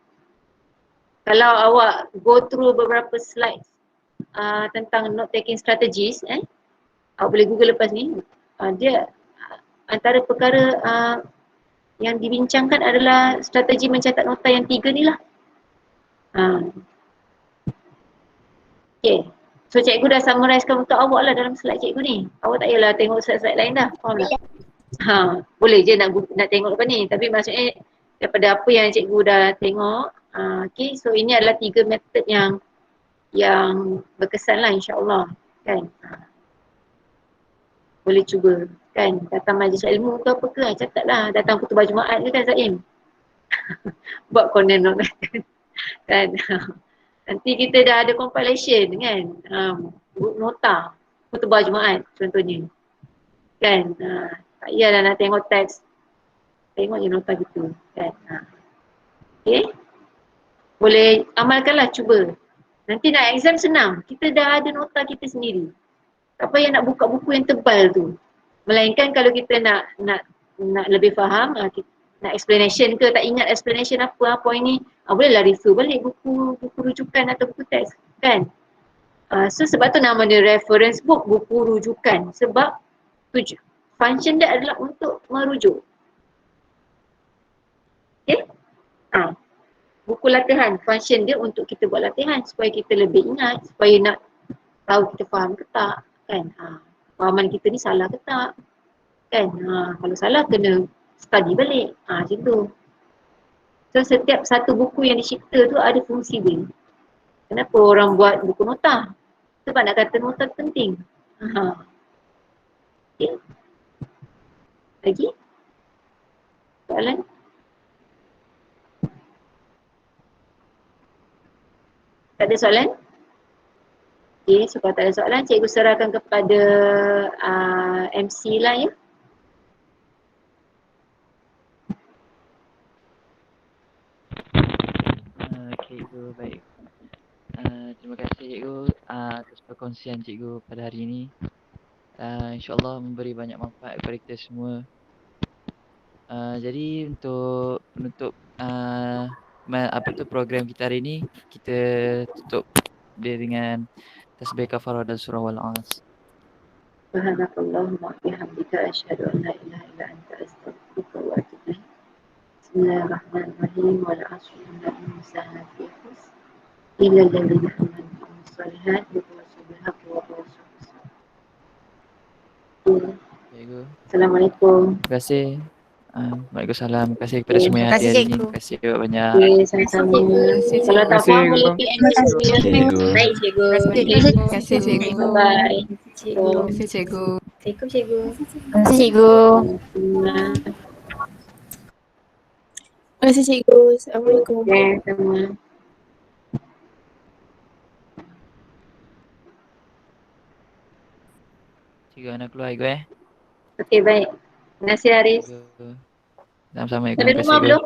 Kalau awak go through beberapa slides tentang note taking strategies, awak boleh google lepas ni. Dia antara perkara yang dibincangkan adalah strategi mencatat nota yang tiga ni lah. Okay. So cikgu dah summarizekan untuk awak lah dalam slide cikgu ni. Awak tak payahlah tengok slide-slide lain dah. Faham tak? Boleh je nak tengok lepas ni. Tapi maksudnya daripada apa yang cikgu dah tengok. Okay, so ini adalah tiga metod yang berkesan lah insyaAllah. Kan? Boleh cuba. Kan? Datang majlis ilmu ke apa ke, catatlah. Datang khutbah Jumaat ke kan Zaim? Buat corner note kan. Nanti kita dah ada compilation kan. Nota khutbah Jumaat contohnya. Kan? Tak payahlah nak tengok teks. Tengok je nota gitu. Kan? Okay. Boleh amalkanlah, cuba. Nanti nak exam senang. Kita dah ada nota kita sendiri. Tak payah nak buka buku yang tebal tu. Melainkan kalau kita nak lebih faham, nak explanation ke, tak ingat explanation apa point ni, bolehlah refer balik buku rujukan atau buku teks kan. So sebab tu nama dia reference book, buku rujukan, sebab function dia adalah untuk merujuk. Okay? Buku latihan, function dia untuk kita buat latihan supaya kita lebih ingat, supaya nak tahu kita faham ke tak kan. Fahaman kita ni salah ke tak kan. Kalau salah kena study balik. Macam tu. So setiap satu buku yang dicipta tu ada fungsi dia. Kenapa orang buat buku nota? Sebab nak kata nota penting. Okay. Lagi? Soalan? Tak ada soalan? Okay, so kalau tak ada soalan, cikgu serahkan kepada MC lah ya. Cikgu, baik. Terima kasih cikgu atas perkongsian cikgu pada hari ini. InsyaAllah memberi banyak manfaat kepada kita semua. Jadi untuk penutup program kita hari ini, kita tutup dia dengan tasbih kafarah dan surah Wal-As. Subhanakallahumma wa bihamdika asyhadu an la ilaha illa anta astaghfiruka wa atubu ilaik. Bismillahirrahmanirrahim. Wal 'asri innal insana lafi khusr illa alladziina aamanu wa 'amilus shalihaati wa tawassaw bil haqqi wa tawassaw bis sabr. Cikgu. Assalamualaikum. Terima kasih. Waalaikumsalam. Terima kasih kepada semua yang Terima kasih, hadir hari ini. cikgu. Terima kasih banyak. Okay, sama-sama. Kalau tak faham boleh PM cikgu ya. Cikgu. Baik cikgu. Terima kasih, cikgu. Bye-bye. Terima kasih, cikgu. Assalamualaikum cikgu. Terima kasih cikgu. Terima kasih cikgu. Assalamualaikum. Okay, sama. Cikgu, anak keluar cikgu Okay, baik. Terima kasih Haris. Cikgu. Sama-sama cikgu. Sampai Terima kasih rumah cikgu. belum?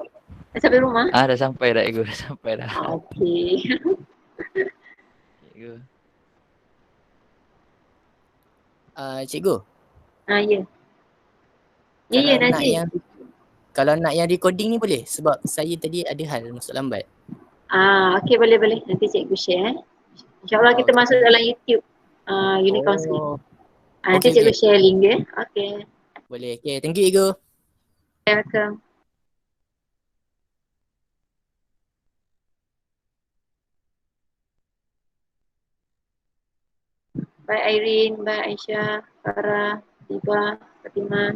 Dah sampai rumah? Dah sampai dah cikgu. Dah sampai dah. Okey. Cikgu. Cikgu, Ya. Ya, kalau nak Najib. yang recording ni boleh? Sebab saya tadi ada hal masuk lambat. Okey, boleh. Nanti cikgu share. InsyaAllah kita Okey. masuk dalam YouTube unit counselling. Oh, Nanti okey, cikgu okey. share link dia. Okey. Boleh. Okay, thank you cikgu. Welcome. Bye Irene, bye Aisyah, Farah, Tiba, Fatimah.